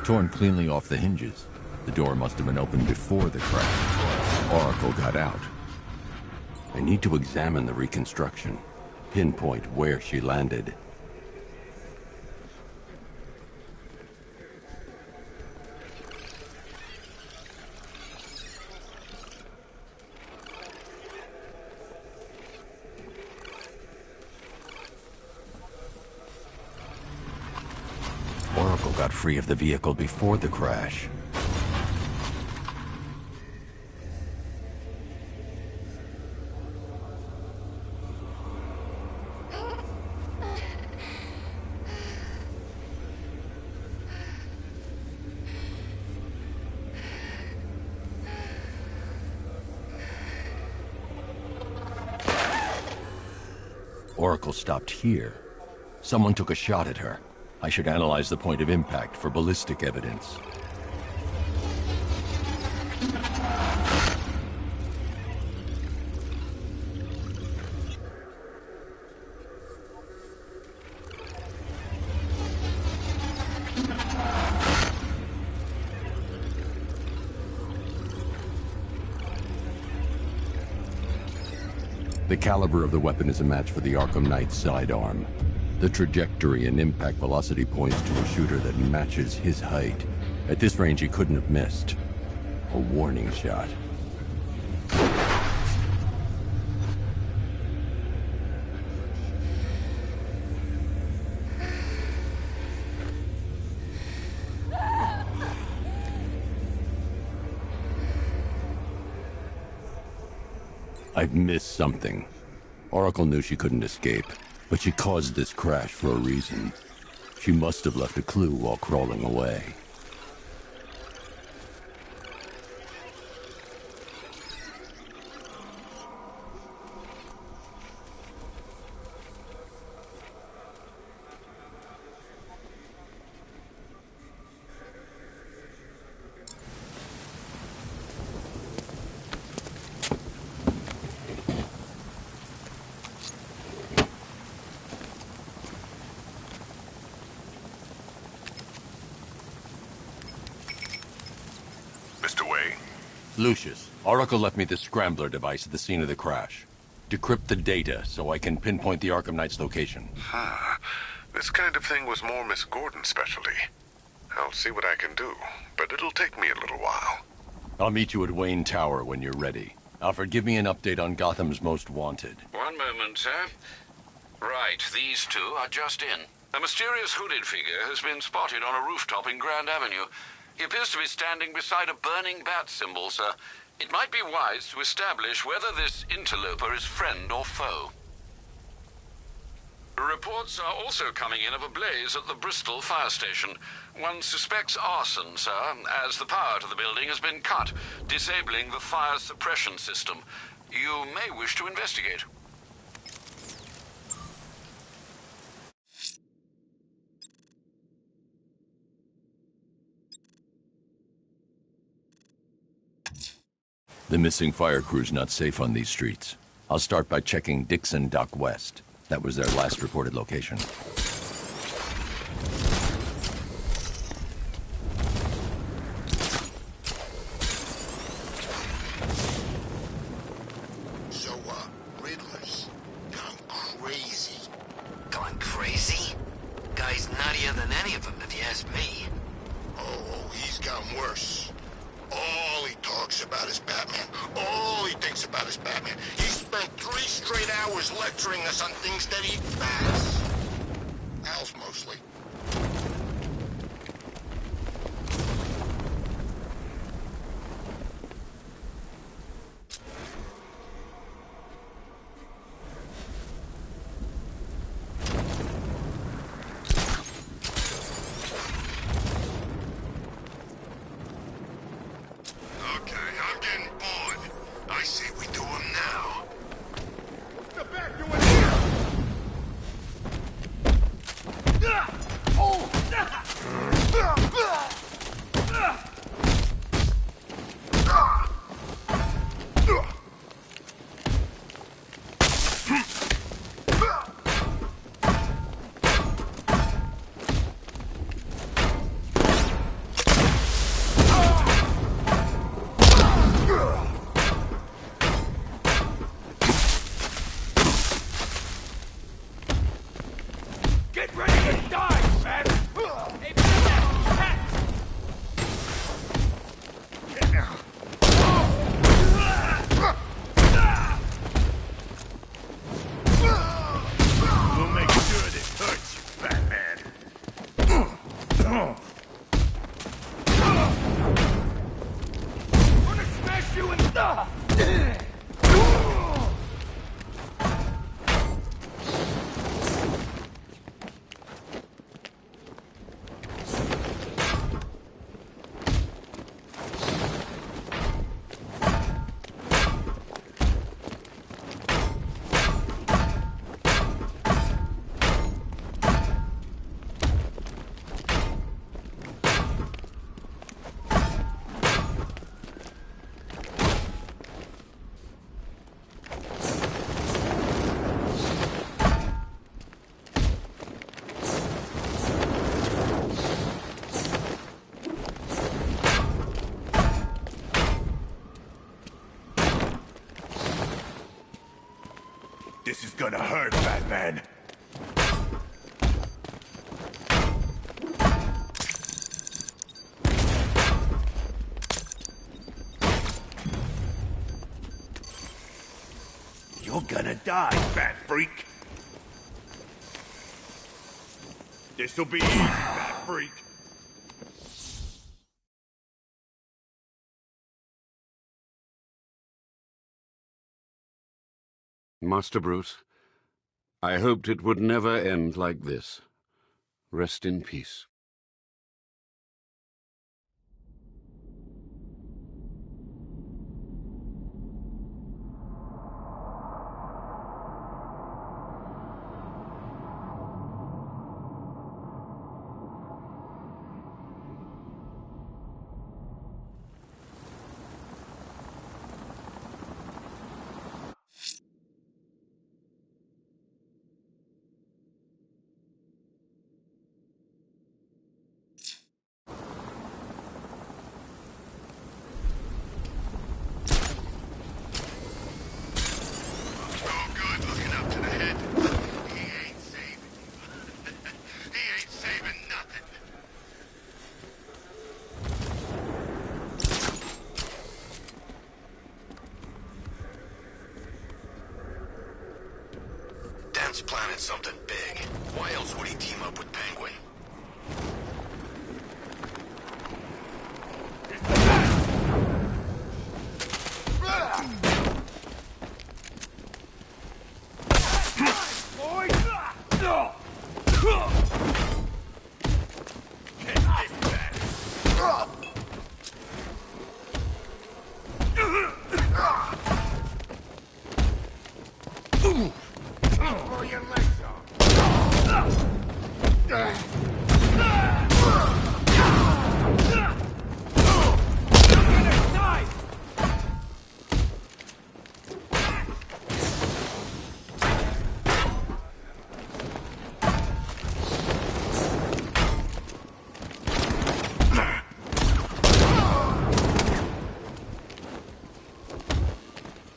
Torn cleanly off the hinges. The door must have been opened before the crash. Oracle got out. I need to examine the reconstruction. Pinpoint where she landed. Oracle got free of the vehicle before the crash. Oracle stopped here. Someone took a shot at her. I should analyze the point of impact for ballistic evidence. The caliber of the weapon is a match for the Arkham Knight's sidearm. The trajectory and impact velocity points to a shooter that matches his height. At this range, he couldn't have missed. A warning shot. I've missed something. Oracle knew she couldn't escape, but she caused this crash for a reason. She must have left a clue while crawling away. Mr. Wayne? Lucius, Oracle left me the scrambler device at the scene of the crash. Decrypt the data so I can pinpoint the Arkham Knight's location. This kind of thing was more Miss Gordon's specialty. I'll see what I can do, but it'll take me a little while. I'll meet you at Wayne Tower when you're ready. Alfred, give me an update on Gotham's Most Wanted. One moment, sir. Right, these two are just in. A mysterious hooded figure has been spotted on a rooftop in Grand Avenue. He appears to be standing beside a burning bat symbol, sir. It might be wise to establish whether this interloper is friend or foe. Reports are also coming in of a blaze at the Bristol fire station. One suspects arson, sir, as the power to the building has been cut, disabling the fire suppression system. You may wish to investigate. The missing fire crew's not safe on these streets. I'll start by checking Dixon Dock West. That was their last reported location. So, Riddler's gone crazy. Gone crazy? Guy's nuttier than any of them, if you ask me. Oh, he's gotten worse. All he talks about is Batman. All he thinks about is Batman. He spent 3 straight hours lecturing us on things that he bats. Owls mostly. This is gonna hurt, Batman. You're gonna die, Bat Freak. This'll be easy, Bat Freak. Master Bruce, I hoped it would never end like this. Rest in peace. something big. Why else would he team up with Penguin?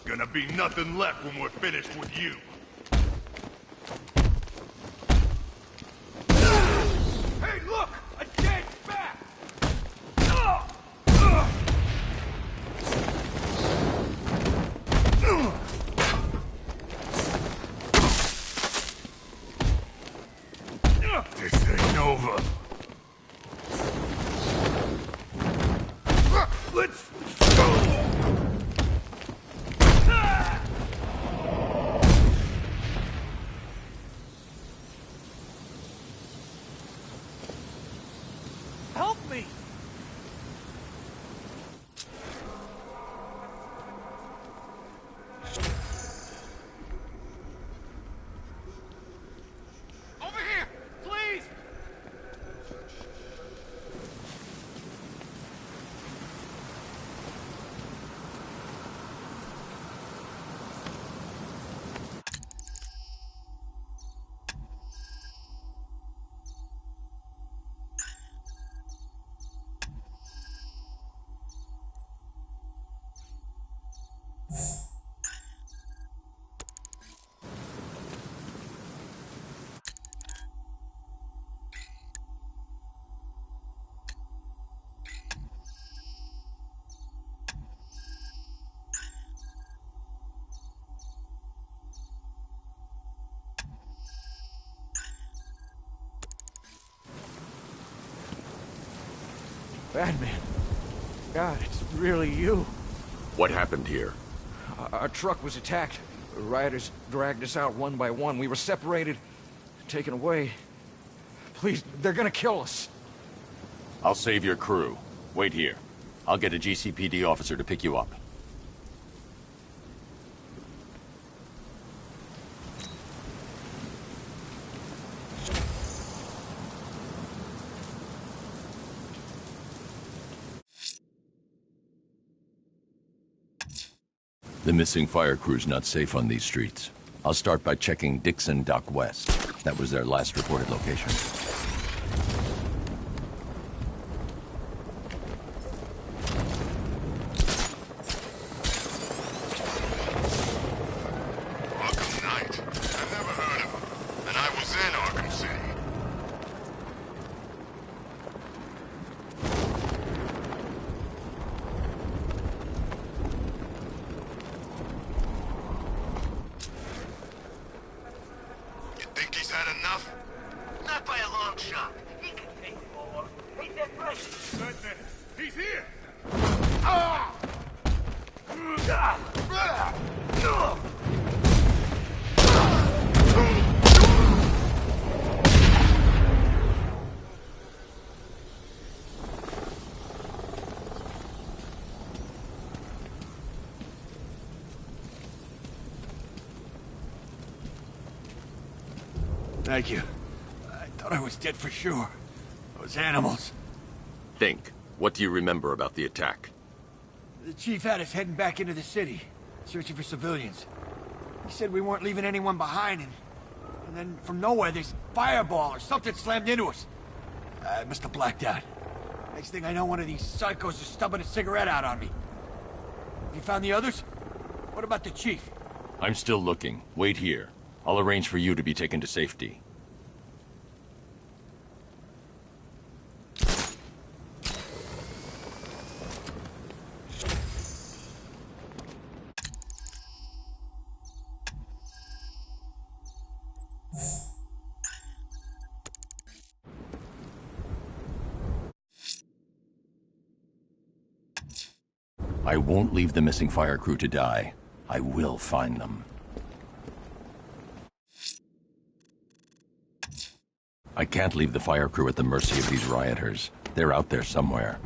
Gonna be nothing left when we're finished with you. Hey, look! A dead bat! This ain't over. Let's go! Help me! Over here! Please! Batman. God, it's really you. What happened here? Our truck was attacked. Rioters dragged us out one by one. We were separated, taken away. Please, they're gonna kill us. I'll save your crew. Wait here. I'll get a GCPD officer to pick you up. The missing fire crew's not safe on these streets. I'll start by checking Dixon Dock West. That was their last reported location. Arkham Knight. I've never heard of him. And I was in Arkham City. You think he's had enough? Not by a long shot. He can take more. Ain't that right? He's here! Thank you. I thought I was dead for sure. Those animals. Think. What do you remember about the attack? The chief had us heading back into the city, searching for civilians. He said we weren't leaving anyone behind, and then from nowhere, this fireball or something slammed into us. I must have blacked out. Next thing I know, one of these psychos is stubbing a cigarette out on me. Have you found the others? What about the chief? I'm still looking. Wait here. I'll arrange for you to be taken to safety. I won't leave the missing fire crew to die. I will find them. I can't leave the fire crew at the mercy of these rioters. They're out there somewhere.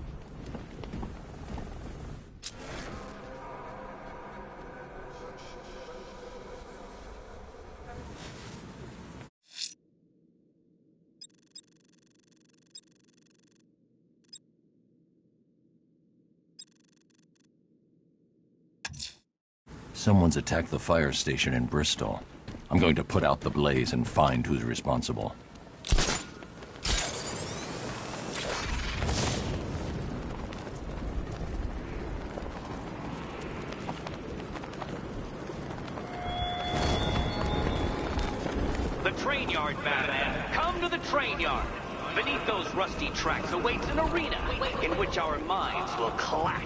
Someone's attacked the fire station in Bristol. I'm going to put out the blaze and find who's responsible. The train yard, Batman. Come to the train yard. Beneath those rusty tracks awaits an arena in which our minds will clash.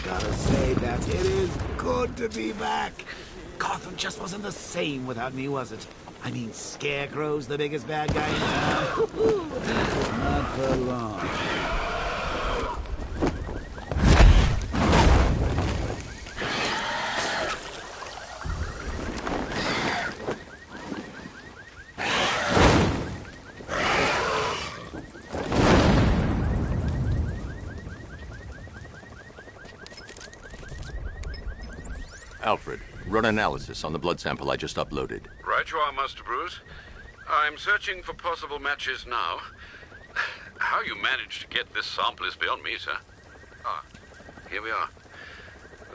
Gotta say that it is good to be back. Gotham just wasn't the same without me, was it? I mean, Scarecrow's the biggest bad guy in town. Not for long. Alfred, run analysis on the blood sample I just uploaded. Right you are, Master Bruce. I'm searching for possible matches now. How you managed to get this sample is beyond me, sir. Ah, here we are.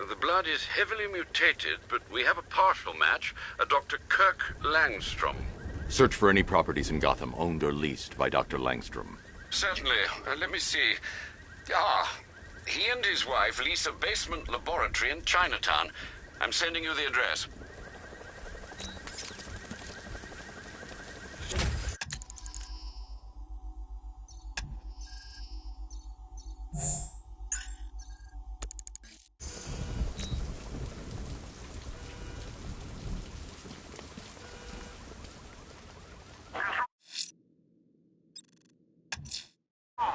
The blood is heavily mutated, but we have a partial match, a Dr. Kirk Langstrom. Search for any properties in Gotham owned or leased by Dr. Langstrom. Certainly. Let me see. Ah, he and his wife lease a basement laboratory in Chinatown. I'm sending you the address.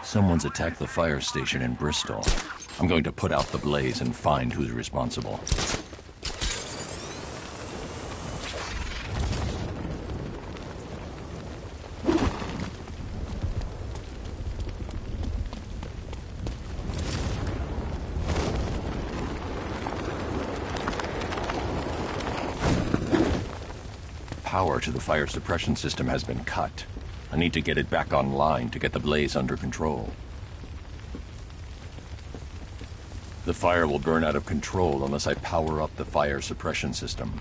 Someone's attacked the fire station in Bristol. I'm going to put out the blaze and find who's responsible. Power to the fire suppression system has been cut. I need to get it back online to get the blaze under control. The fire will burn out of control unless I power up the fire suppression system.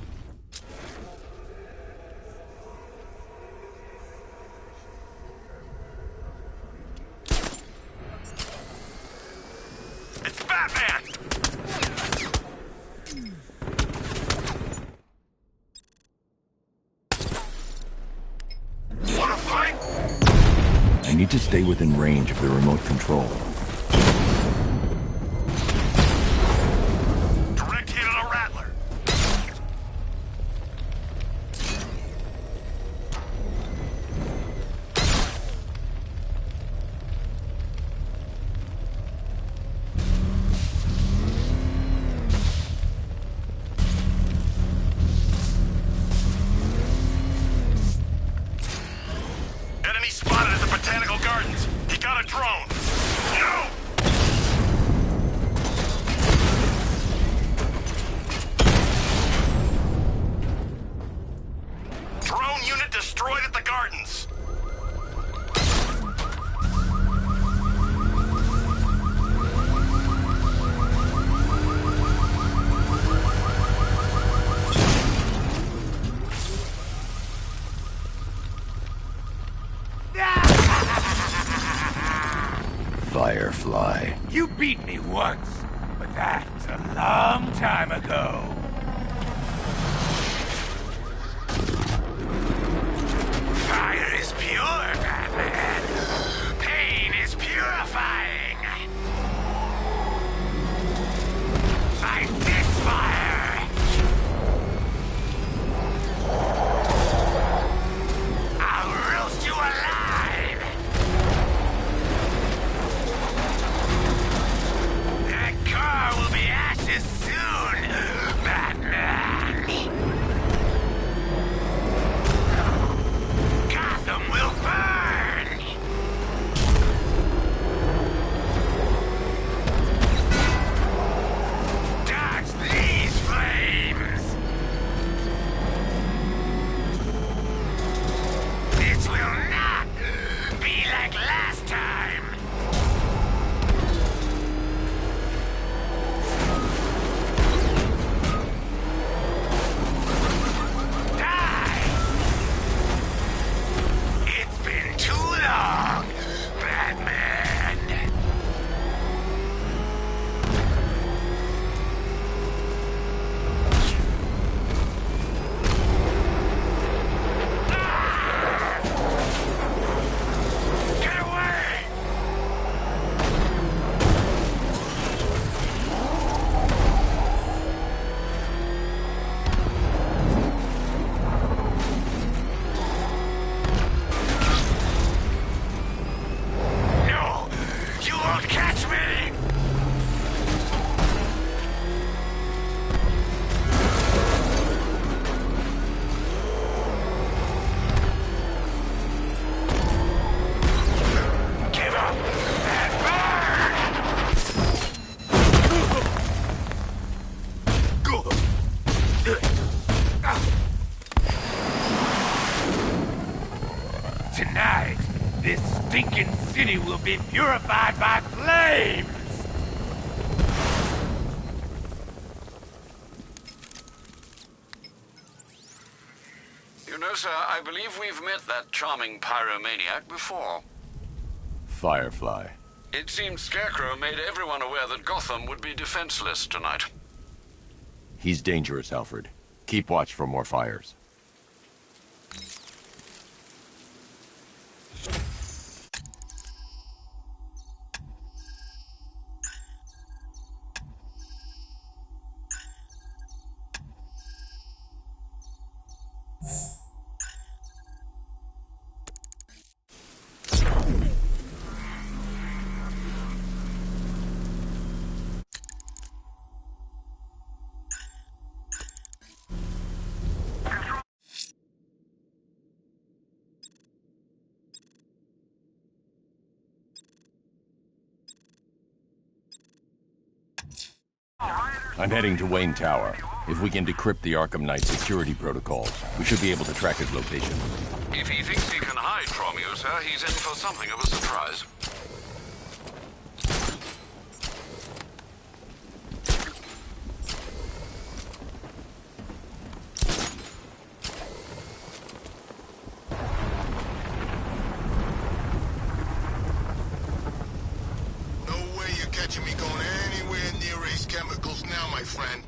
It's Batman! Wanna fight? I need to stay within range of the remote control. Direct hit on a rattler. Enemy spotted at the Botanical Gardens. He got a drone. No! Firefly. You beat me once, but that's a long time ago. Fire is pure, Batman. Pain is purifying. Fight this fire. I'll roast you alive. That car will be ashes soon, Batman. Gotham will burn. Dodge these flames. This will not be like last time. Die! It's been too long, Batman. Get away! No! You won't catch me! Give up and burn! Tonight, this stinking city will be purified by flames! You know, sir, I believe we've met that charming pyromaniac before. Firefly. It seems Scarecrow made everyone aware that Gotham would be defenseless tonight. He's dangerous, Alfred. Keep watch for more fires. I'm heading to Wayne Tower. If we can decrypt the Arkham Knight security protocols, we should be able to track his location. If he thinks he can hide from you, sir, he's in for something of a surprise. No way you're catching me going anywhere near Ace Chemicals now, my friend.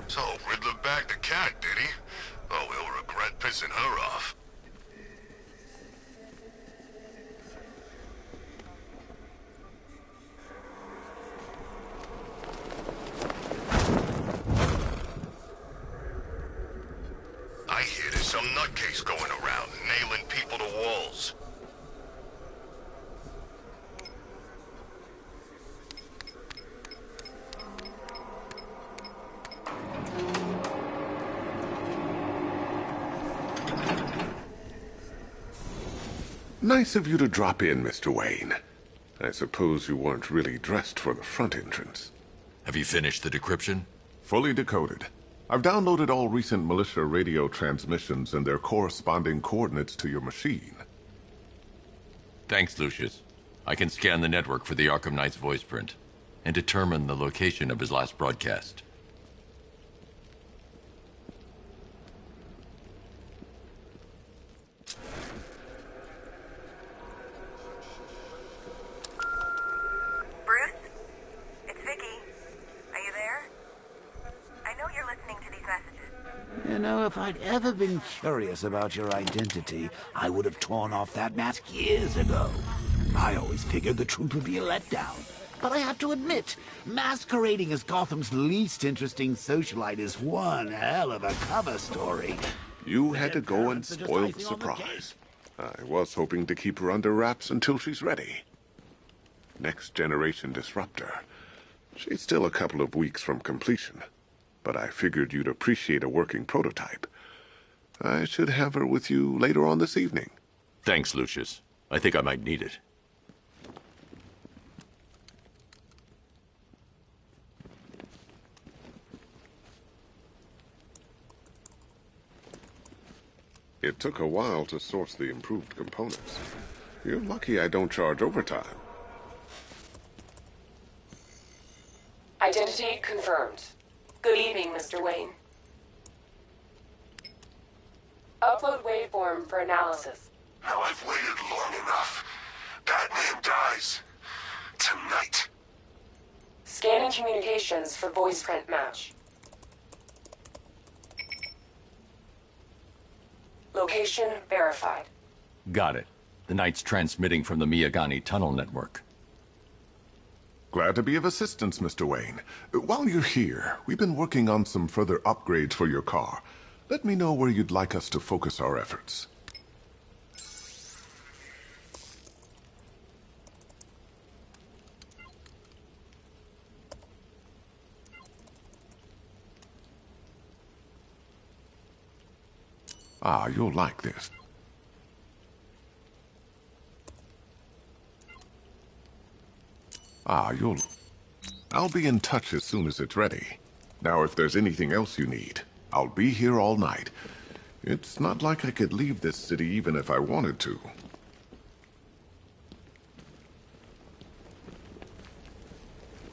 So, Riddler bagged the cat, did he? Oh, he'll regret pissing her off. I hear there's some nutcase going around, nailing people to walls. Nice of you to drop in, Mr. Wayne. I suppose you weren't really dressed for the front entrance. Have you finished the decryption? Fully decoded. I've downloaded all recent militia radio transmissions and their corresponding coordinates to your machine. Thanks, Lucius. I can scan the network for the Arkham Knight's voice print and determine the location of his last broadcast. You know, if I'd ever been curious about your identity, I would have torn off that mask years ago. I always figured the truth would be a letdown. But I have to admit, masquerading as Gotham's least interesting socialite is one hell of a cover story. You had to go and spoil the surprise. I was hoping to keep her under wraps until she's ready. Next generation disruptor. She's still a couple of weeks from completion. But I figured you'd appreciate a working prototype. I should have her with you later on this evening. Thanks, Lucius. I think I might need it. It took a while to source the improved components. You're lucky I don't charge overtime. Identity confirmed. Good evening, Mr. Wayne. Upload waveform for analysis. Now I've waited long enough. Batman dies. Tonight. Scanning communications for voice print match. Location verified. Got it. The Knight's transmitting from the Miyagani tunnel network. Glad to be of assistance, Mr. Wayne. While you're here, we've been working on some further upgrades for your car. Let me know where you'd like us to focus our efforts. Ah, you'll like this. I'll be in touch as soon as it's ready. Now, if there's anything else you need, I'll be here all night. It's not like I could leave this city even if I wanted to.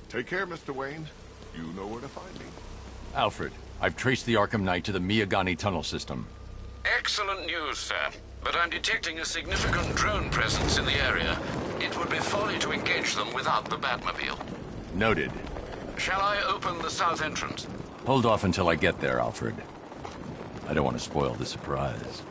Take care, Mr. Wayne. You know where to find me. Alfred, I've traced the Arkham Knight to the Miyagani tunnel system. Excellent news, sir. But I'm detecting a significant drone presence in the area. It would be folly to engage them without the Batmobile. Noted. Shall I open the south entrance? Hold off until I get there, Alfred. I don't want to spoil the surprise.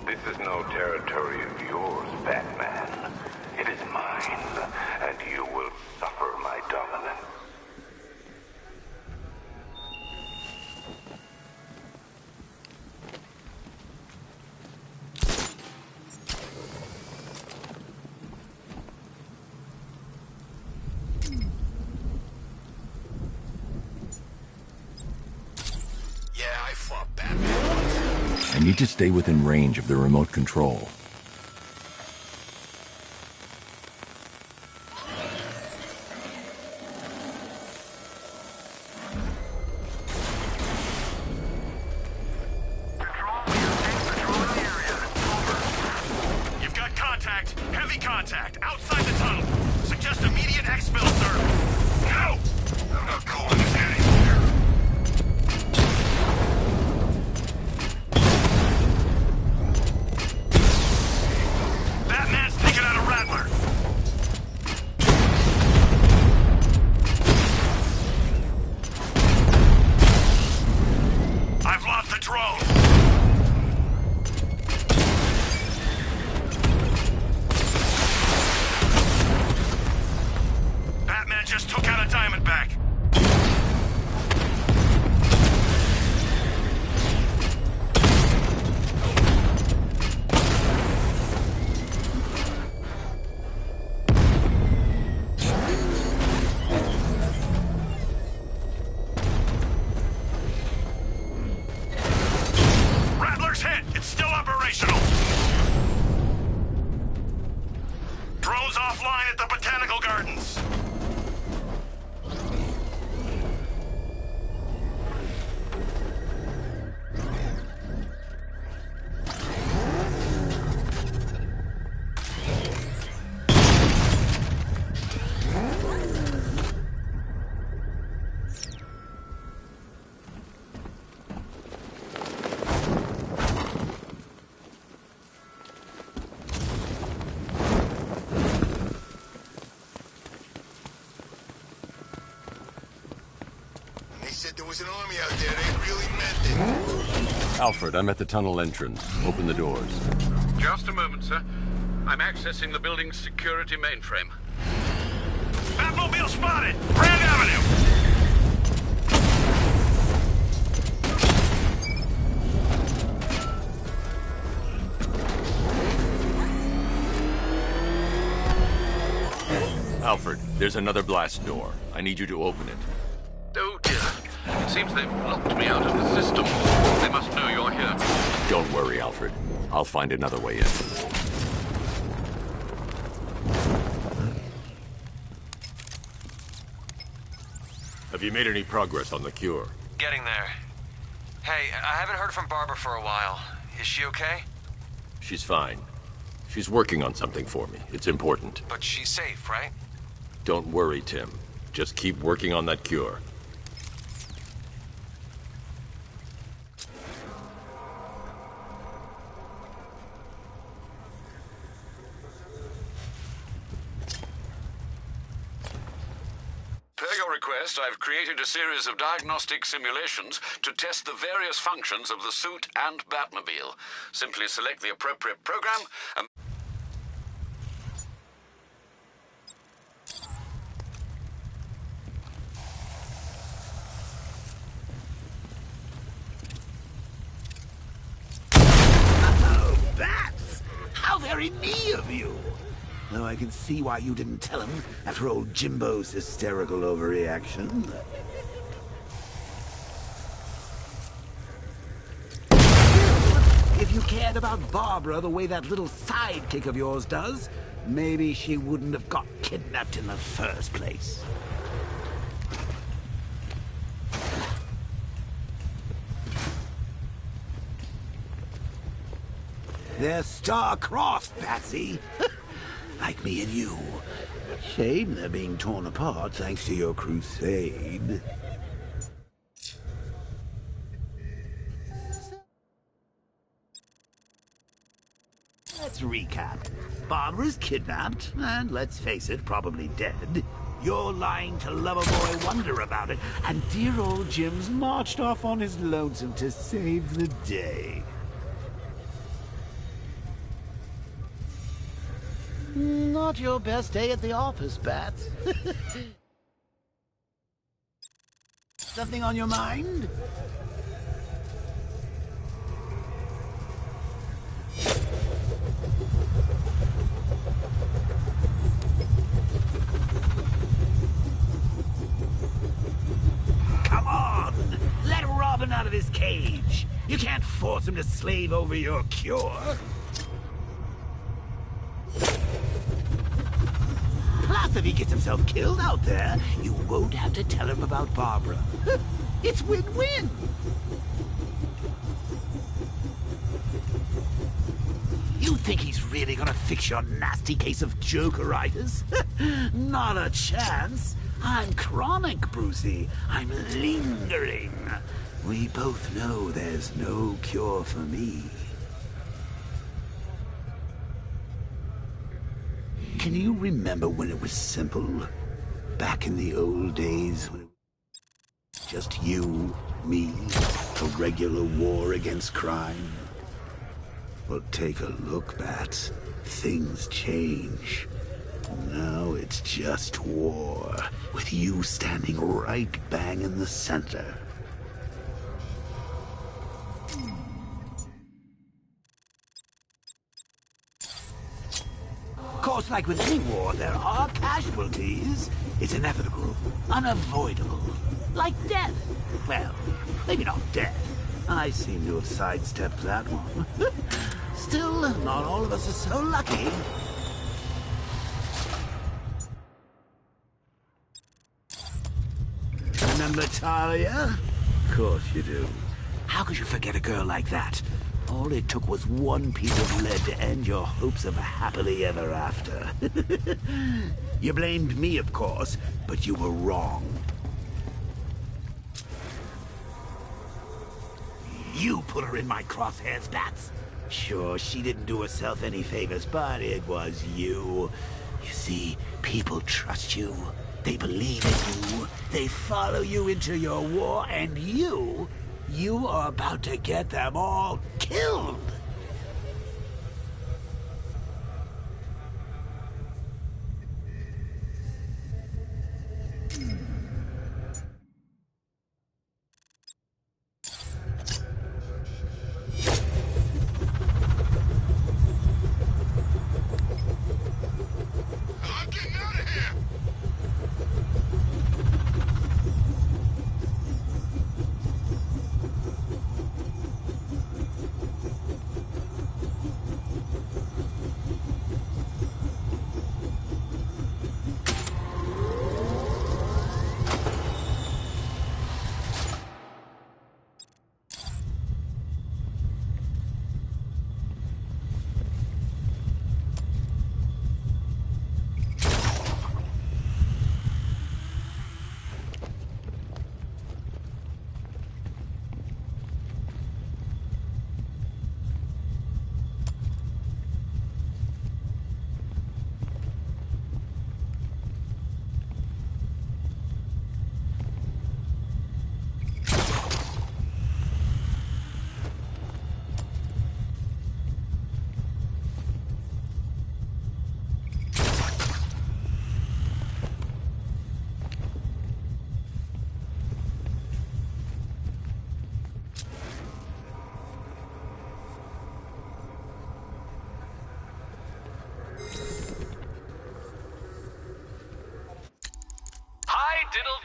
This is no territory of yours, Batman. It is mine, and you will suffer my dominance. Yeah, I fought Batman. I need to stay within range of the remote control. You've got contact. Heavy contact. Outside the tunnel. Suggest immediate exfil, sir. No! I'm not going anywhere. Batman's taking out a Rattler. I've lost the drone. Batman just took out a Diamondback. There's an army out there. They really meant it. Alfred, I'm at the tunnel entrance. Open the doors. Just a moment, sir. I'm accessing the building's security mainframe. Batmobile spotted! Grand Avenue! Alfred, there's another blast door. I need you to open it. Oh dear. It seems they've locked me out of the system. They must know you're here. Don't worry, Alfred. I'll find another way in. Have you made any progress on the cure? Getting there. Hey, I haven't heard from Barbara for a while. Is she okay? She's fine. She's working on something for me. It's important. But she's safe, right? Don't worry, Tim. Just keep working on that cure. Per your request, I've created a series of diagnostic simulations to test the various functions of the suit and Batmobile. Simply select the appropriate program and... Oh, bats! How very me of you! Though I can see why you didn't tell him after old Jimbo's hysterical overreaction. If you cared about Barbara the way that little sidekick of yours does, maybe she wouldn't have got kidnapped in the first place. They're star-crossed, Patsy. Like me and you. Shame they're being torn apart thanks to your crusade. Let's recap. Barbara's kidnapped, and let's face it, probably dead. You're lying to Loverboy Wonder about it, and dear old Jim's marched off on his lonesome to save the day. Not your best day at the office, Bats. Something on your mind? Come on! Let Robin out of his cage! You can't force him to slave over your cure! Plus, if he gets himself killed out there, you won't have to tell him about Barbara. It's win-win! You think he's really gonna fix your nasty case of Jokeritis? Not a chance. I'm chronic, Brucey. I'm lingering. We both know there's no cure for me. Can you remember when it was simple? Back in the old days when it was just you, me, a regular war against crime? Well, take a look, Bats. Things change. Now it's just war, with you standing right bang in the center. Of course, like with any war, there are casualties. It's inevitable, unavoidable. Like death. Well, maybe not death. I seem to have sidestepped that one. Still, not all of us are so lucky. Remember Talia? Of course you do. How could you forget a girl like that? All it took was one piece of lead to end your hopes of a happily ever after. You blamed me, of course, but you were wrong. You put her in my crosshairs, Bats. Sure, she didn't do herself any favors, but it was you. You see, people trust you. They believe in you. They follow you into your war, and you are about to get them all killed.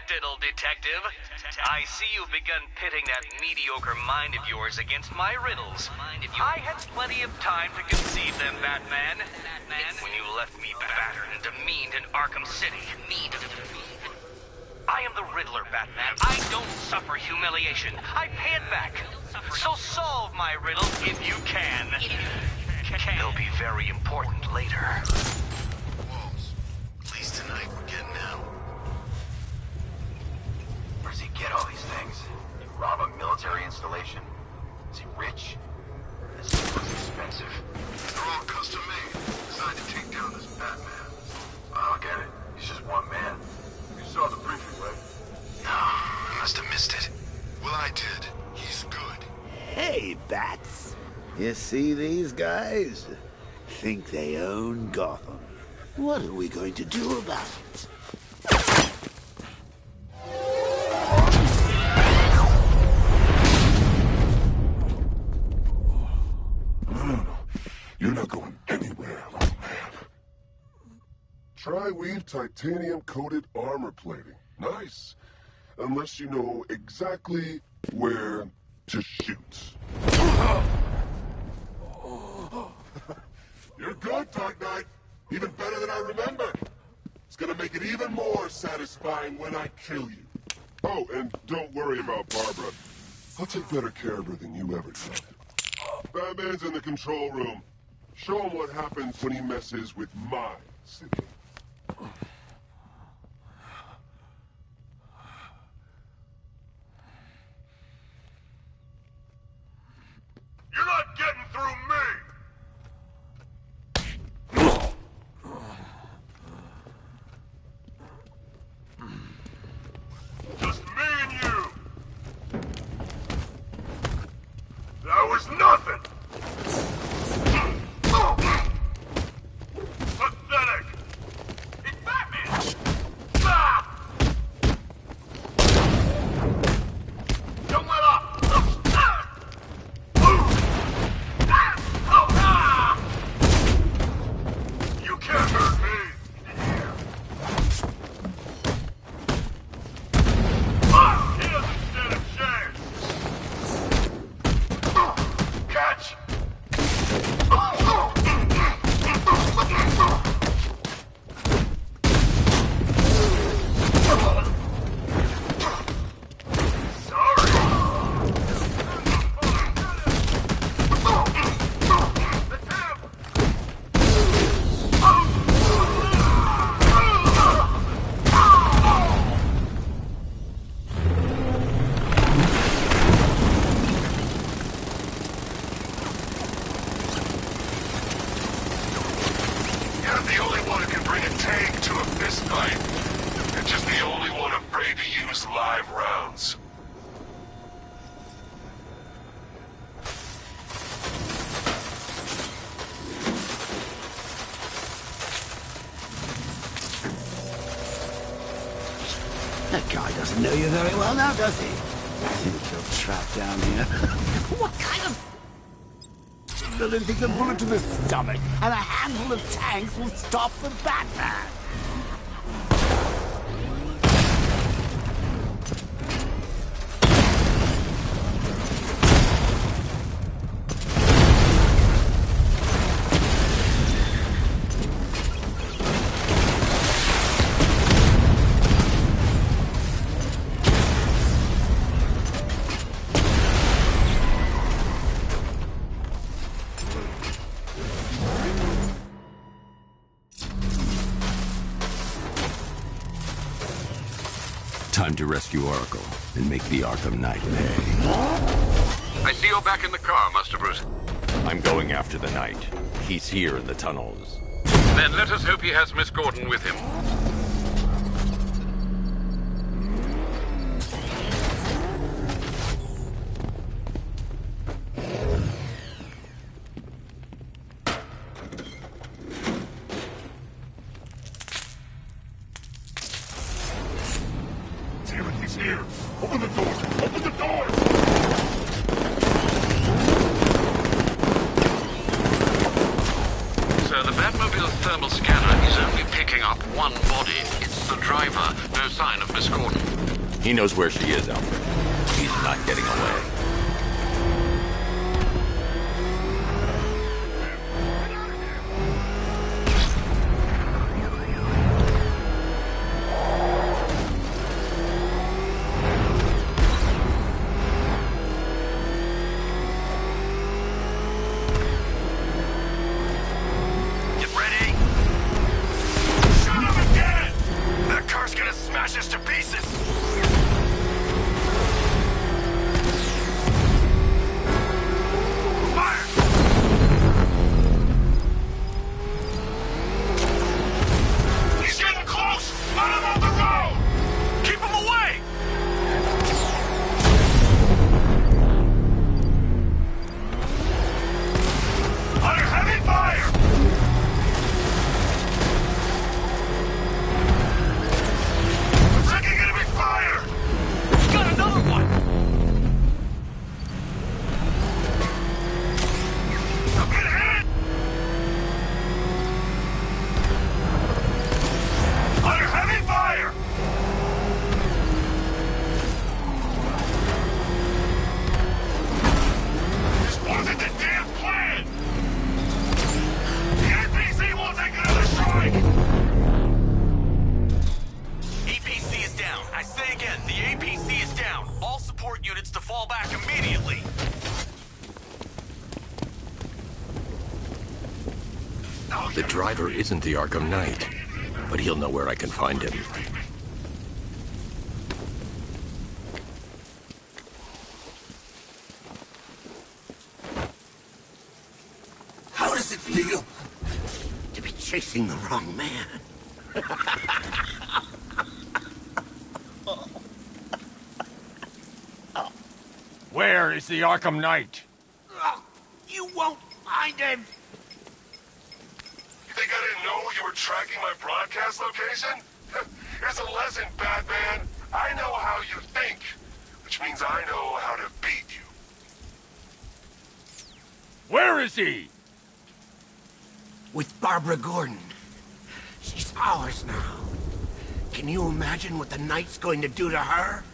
Diddle, detective. I see you've begun pitting that mediocre mind of yours against my riddles. I had plenty of time to conceive them, Batman. When you left me battered and demeaned in Arkham City. I am the Riddler, Batman. I don't suffer humiliation. I pay it back. So solve my riddle if you can. They'll be very important later. Walls, please tonight we're getting out. Where's he get all these things? Rob a military installation? Is he rich? This looks expensive. They're all custom made. Designed to take down this Batman. I don't get it. He's just one man. You saw the briefing, right? No, I must have missed it. Well, I did. He's good. Hey, Bats. You see these guys? Think they own Gotham. What are we going to do about it? No. You're not going anywhere, little man. Tri-weave titanium-coated armor plating. Nice. Unless you know exactly where to shoot. You're good, Dark Knight. Even better than I remember. It's gonna make it even more satisfying when I kill you. Oh, and don't worry about Barbara. I'll take better care of her than you ever did. Batman's in the control room. Show him what happens when he messes with my city. You're not getting through me! Just me and you! That was nothing! Pathetic! It's Batman! Ah! Don't let up! You can't hurt me! He doesn't stand a chance! Catch guy doesn't know you very well now, does he? I think you're trapped down here. What kind of... villain thinks a bullet to the stomach and a handful of tanks will stop the Batman? Time to rescue Oracle and make the Arkham Knight pay. I see you're back in the car, Master Bruce. I'm going after the Knight. He's here in the tunnels. Then let us hope he has Miss Gordon with him. He's here! Open the door! Open the door! Sir, the Batmobile's thermal scanner is only picking up one body. It's the driver. No sign of Miss Gordon. He knows where she is, Alfred. He's not getting away. The driver isn't the Arkham Knight, but he'll know where I can find him. How does it feel to be chasing the wrong man? Where is the Arkham Knight? You won't find him! You think I didn't know you were tracking my broadcast location? Here's a lesson, Batman. I know how you think, which means I know how to beat you. Where is he? With Barbara Gordon. She's ours now. Can you imagine what the Knight's going to do to her?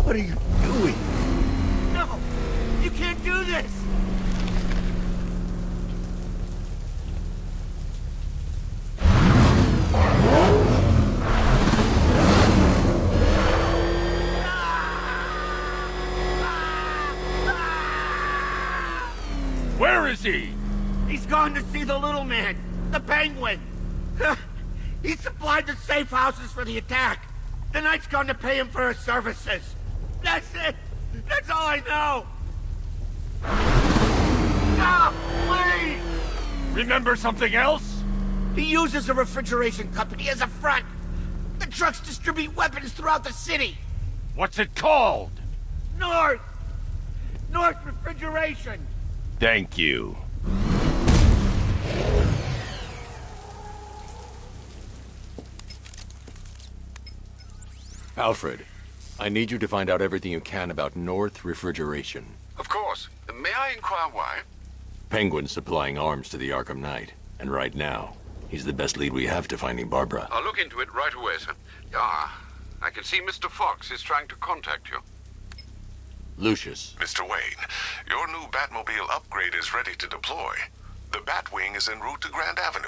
What are you doing? No! You can't do this! Where is he? He's gone to see the little man, the Penguin. He supplied the safe houses for the attack. The Knight's gone to pay him for his services. That's it. That's all I know. Stop, please. Remember something else? He uses a refrigeration company as a front. The trucks distribute weapons throughout the city. What's it called? North Refrigeration. Thank you. Alfred, I need you to find out everything you can about North Refrigeration. Of course. May I inquire why? Penguin's supplying arms to the Arkham Knight, and right now, he's the best lead we have to finding Barbara. I'll look into it right away, sir. Ah, I can see Mr. Fox is trying to contact you. Lucius. Mr. Wayne, your new Batmobile upgrade is ready to deploy. The Batwing is en route to Grand Avenue.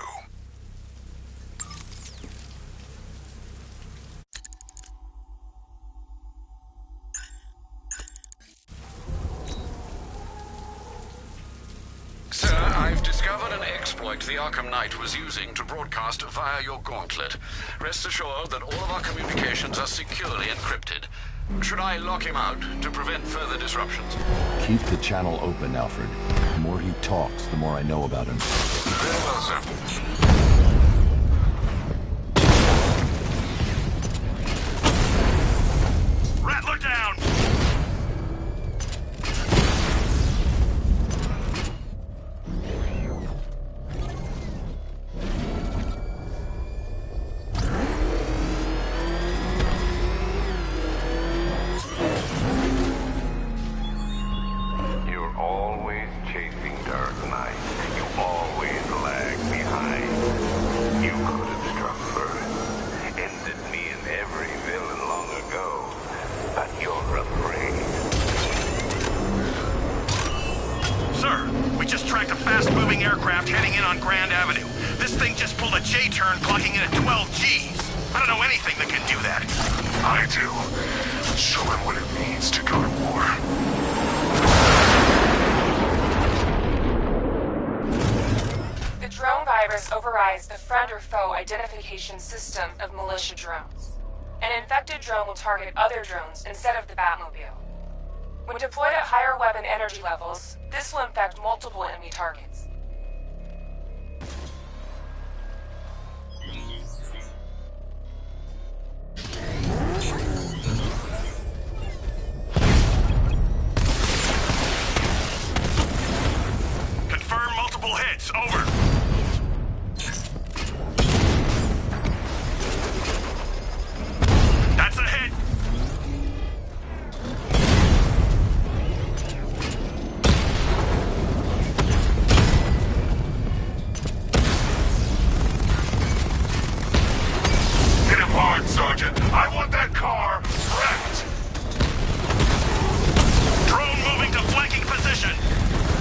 Sir, I've discovered an exploit the Arkham Knight was using to broadcast via your gauntlet. Rest assured that all of our communications are securely encrypted. Should I lock him out to prevent further disruptions? Keep the channel open, Alfred. The more he talks, the more I know about him. Very well, sir. Rattler down! You're always chasing Dark Knight. You always lag behind. You could have struck first, ended me and every villain long ago, but you're afraid. Sir, we just tracked a fast-moving aircraft heading in on Grand Avenue. This thing just pulled a J-turn, clocking in at 12 Gs. I don't know anything that can do that. I do. Show him what it means to go to war. The drone virus overrides the friend or foe identification system of militia drones. An infected drone will target other drones instead of the Batmobile. When deployed at higher weapon energy levels, this will infect multiple enemy targets. Confirm multiple hits. Over. That's a hit. Hit him hard, Sergeant. I want that car wrecked. Drone moving to flanking position.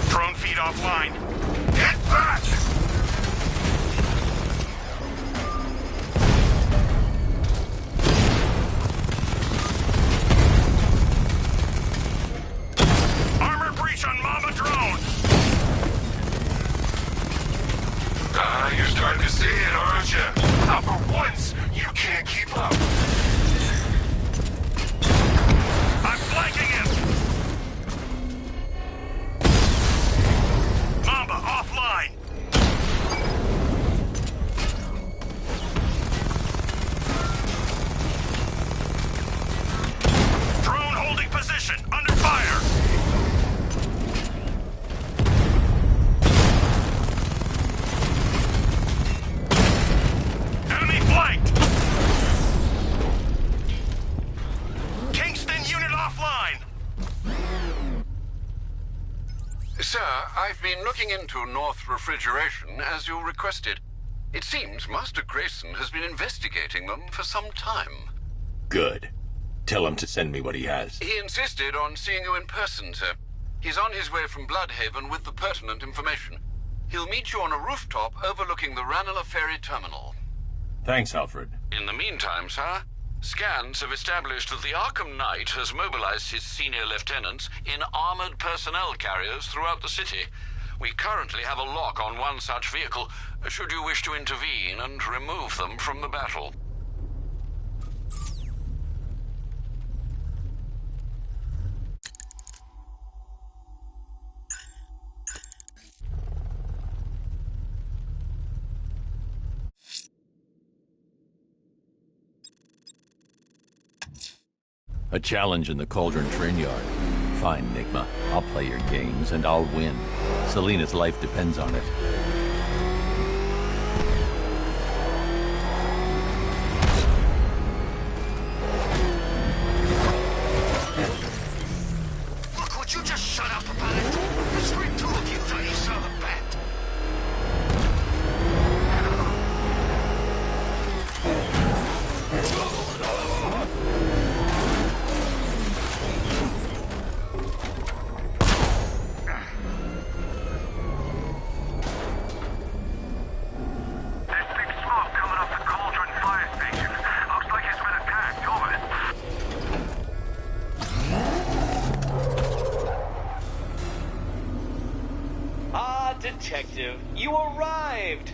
Drone feed offline. Get back! Armor breach on Mama drone. You're starting to see it, aren't you? Now for once, you can't keep up. I'm flanking him. Mamba offline. Drone holding position. Under fire. Enemy flanked. Kingston unit offline. Sir, I've been looking into North Refrigeration as you requested. It seems Master Grayson has been investigating them for some time. Good. Tell him to send me what he has. He insisted on seeing you in person, sir. He's on his way from Bloodhaven with the pertinent information. He'll meet you on a rooftop overlooking the Ranelagh Ferry Terminal. Thanks, Alfred. In the meantime, sir, scans have established that the Arkham Knight has mobilized his senior lieutenants in armored personnel carriers throughout the city. We currently have a lock on one such vehicle, should you wish to intervene and remove them from the battle. A challenge in the Cauldron train yard. Fine, Nigma. I'll play your games, and I'll win. Selina's life depends on it. Detective. You arrived!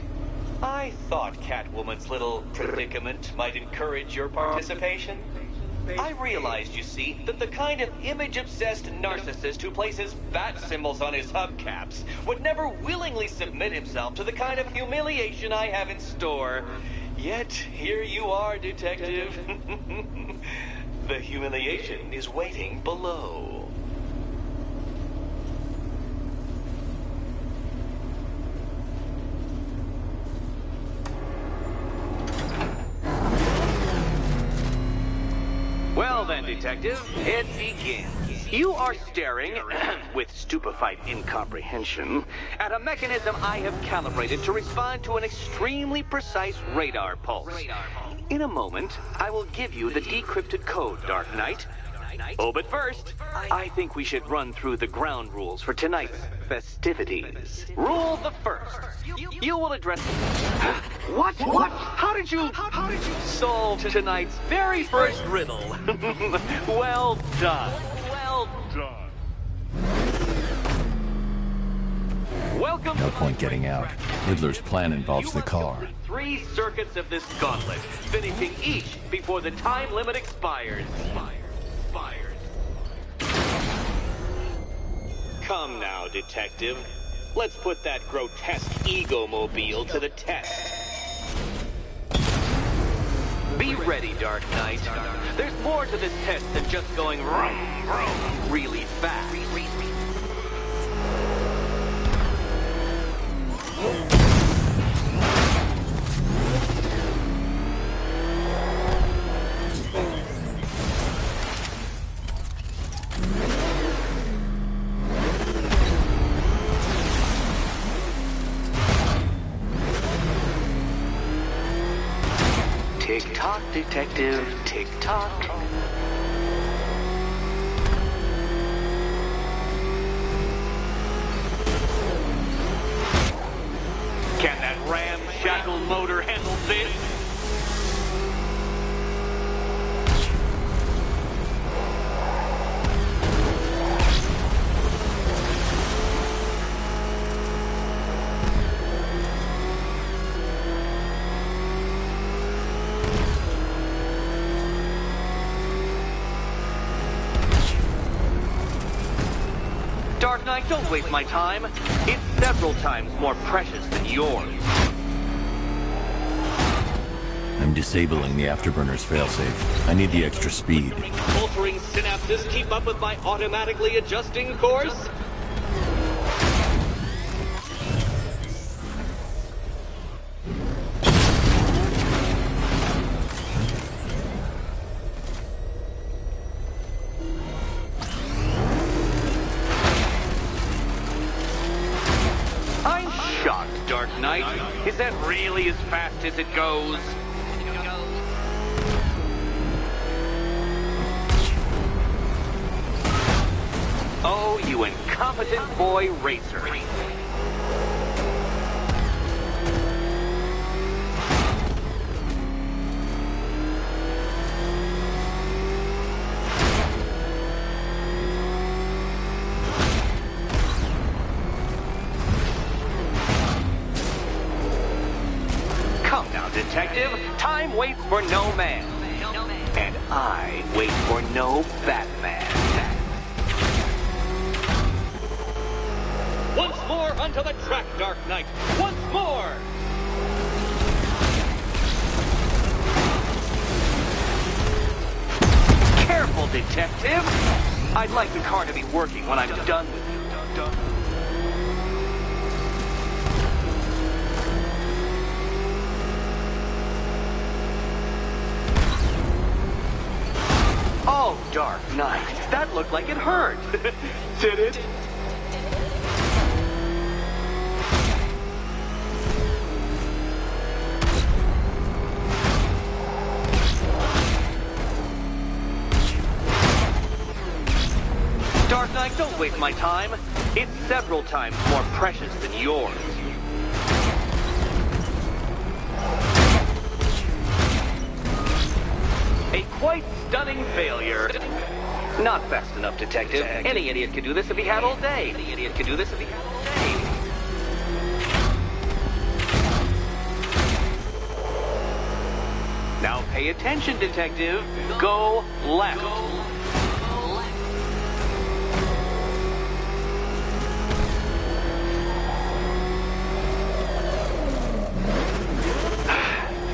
I thought Catwoman's little predicament might encourage your participation. I realized, you see, that the kind of image-obsessed narcissist who places bat symbols on his hubcaps would never willingly submit himself to the kind of humiliation I have in store. Yet, here you are, Detective. The humiliation is waiting below. Well then, Detective, it begins. You are staring, with stupefied incomprehension, at a mechanism I have calibrated to respond to an extremely precise radar pulse. In a moment, I will give you the decrypted code, Dark Knight. Oh, but first, I think we should run through the ground rules for tonight's festivities. Rule the first. You will address... What? How did you solve tonight's very first riddle? Well done. Well done. Welcome. No point getting out. Riddler's plan involves the car. 3 circuits of this gauntlet, finishing each before the time limit expires. Come now, Detective. Let's put that grotesque ego-mobile to the test. Be ready, Dark Knight. There's more to this test than just going vroom, vroom really fast. Tick-tock, Detective, tick-tock. Can that ramshackle motor handle this? Dark Knight, don't waste my time. It's several times more precious than yours. I'm disabling the afterburner's failsafe. I need the extra speed. Altering synapses keep up with my automatically adjusting course? I'm shocked, Dark Knight. Is that really as fast as it goes? Oh, you incompetent boy racer. Come now, Detective. Time waits for no man. And I wait for no Batman. Once more onto the track, Dark Knight. Once more! Careful, Detective. I'd like the car to be working when I'm done with you. Oh, Dark Knight. That looked like it hurt. Did it? Dark Knight, don't waste my time. It's several times more precious than yours. A quite stunning failure. Not fast enough, Detective. Any idiot could do this if he had all day. Any idiot could do this if he had all day. Pay attention, detective. Go left.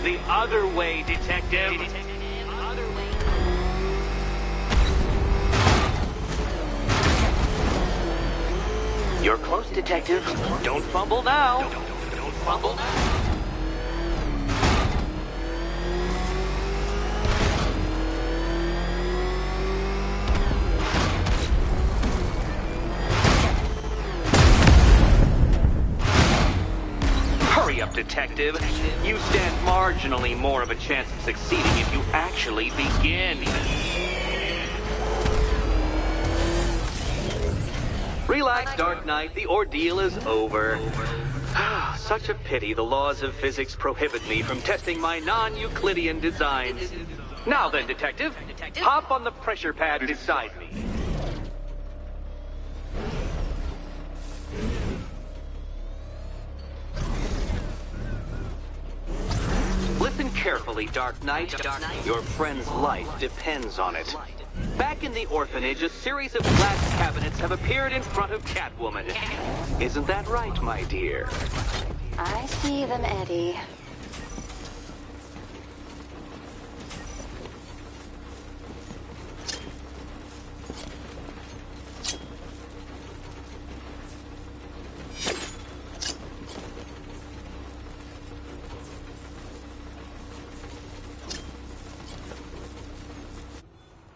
The other way, detective. You're close, detective. Don't fumble now. Don't fumble now. Hurry up, detective. You stand marginally more of a chance of succeeding if you actually begin. Relax, Dark Knight. The ordeal is over. Such a pity the laws of physics prohibit me from testing my non-Euclidean designs. Now then, detective, hop on the pressure pad beside me. Listen carefully, Dark Knight. Your friend's life depends on it. Back in the orphanage, a series of glass cabinets have appeared in front of Catwoman. Isn't that right, my dear? I see them, Eddie.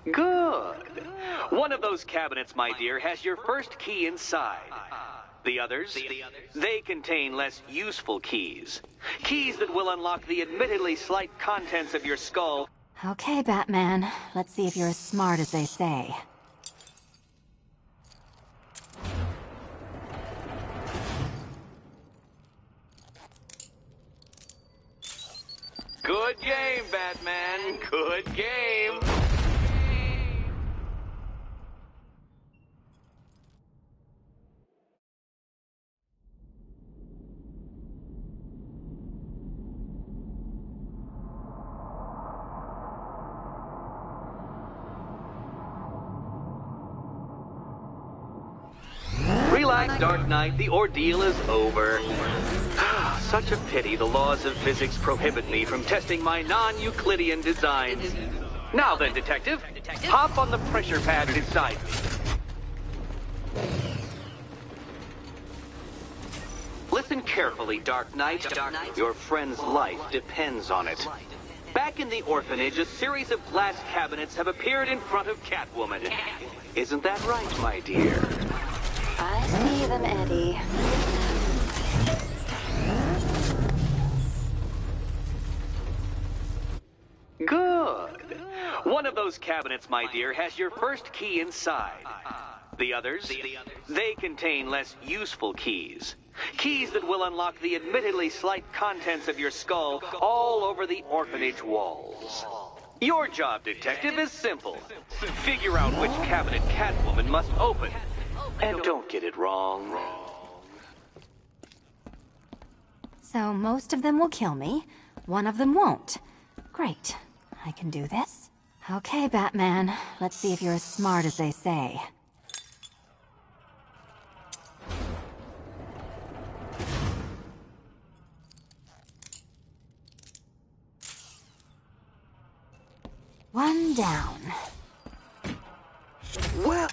Good. One of those cabinets, my dear, has your first key inside. The others, they contain less useful keys. Keys that will unlock the admittedly slight contents of your skull. Okay, Batman. Let's see if you're as smart as they say. Good game, Batman. Good game. Relax, Dark Knight. The ordeal is over. Such a pity the laws of physics prohibit me from testing my non-Euclidean designs. Now then, detective, hop on the pressure pad beside me. Listen carefully, Dark Knight. Your friend's life depends on it. Back in the orphanage, a series of glass cabinets have appeared in front of Catwoman. Isn't that right, my dear? I see them, Eddie. Good. One of those cabinets, my dear, has your first key inside. The others, they contain less useful keys. Keys that will unlock the admittedly slight contents of your skull all over the orphanage walls. Your job, detective, is simple. Figure out which cabinet Catwoman must open. And don't get it wrong. So most of them will kill me. One of them won't. Great. I can do this. Okay, Batman. Let's see if you're as smart as they say. One down. Well...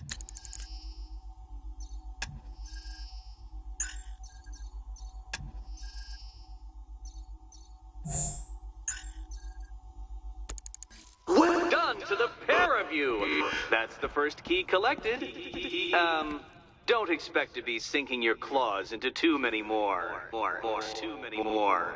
Well done to the pair of you! That's the first key collected. Don't expect to be sinking your claws into too many more. Too many more.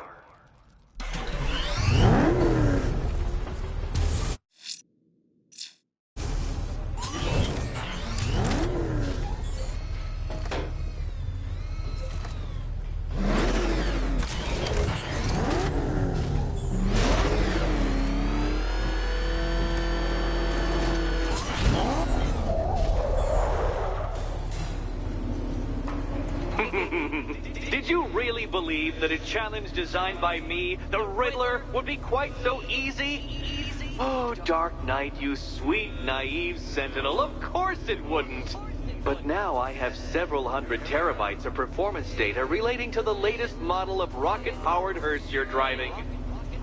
Did you really believe that a challenge designed by me, the Riddler, would be quite so easy? Oh, Dark Knight, you sweet, naive sentinel, of course it wouldn't. But now I have several hundred terabytes of performance data relating to the latest model of rocket-powered hearse you're driving.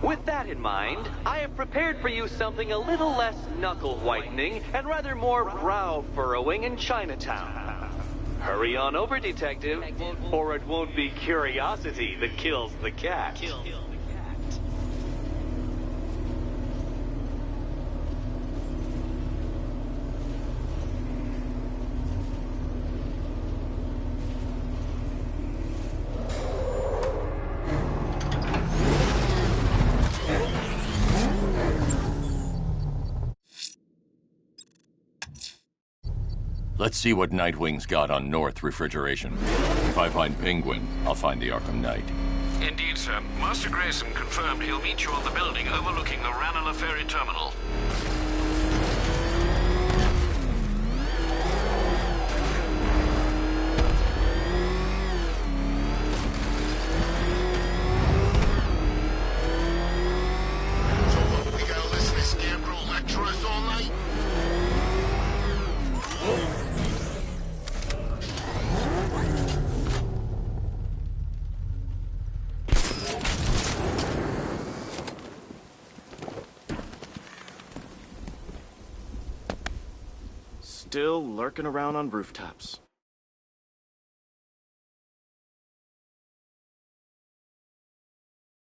With that in mind, I have prepared for you something a little less knuckle-whitening and rather more brow-furrowing in Chinatown. Hurry on over, Detective, or it won't be curiosity that kills the cat. Let's see what Nightwing's got on North refrigeration. If I find Penguin, I'll find the Arkham Knight. Indeed, sir. Master Grayson confirmed he'll meet you on the building overlooking the Ranelagh Ferry Terminal. We gotta listen to Scarecrow lecture us all night? Still lurking around on rooftops.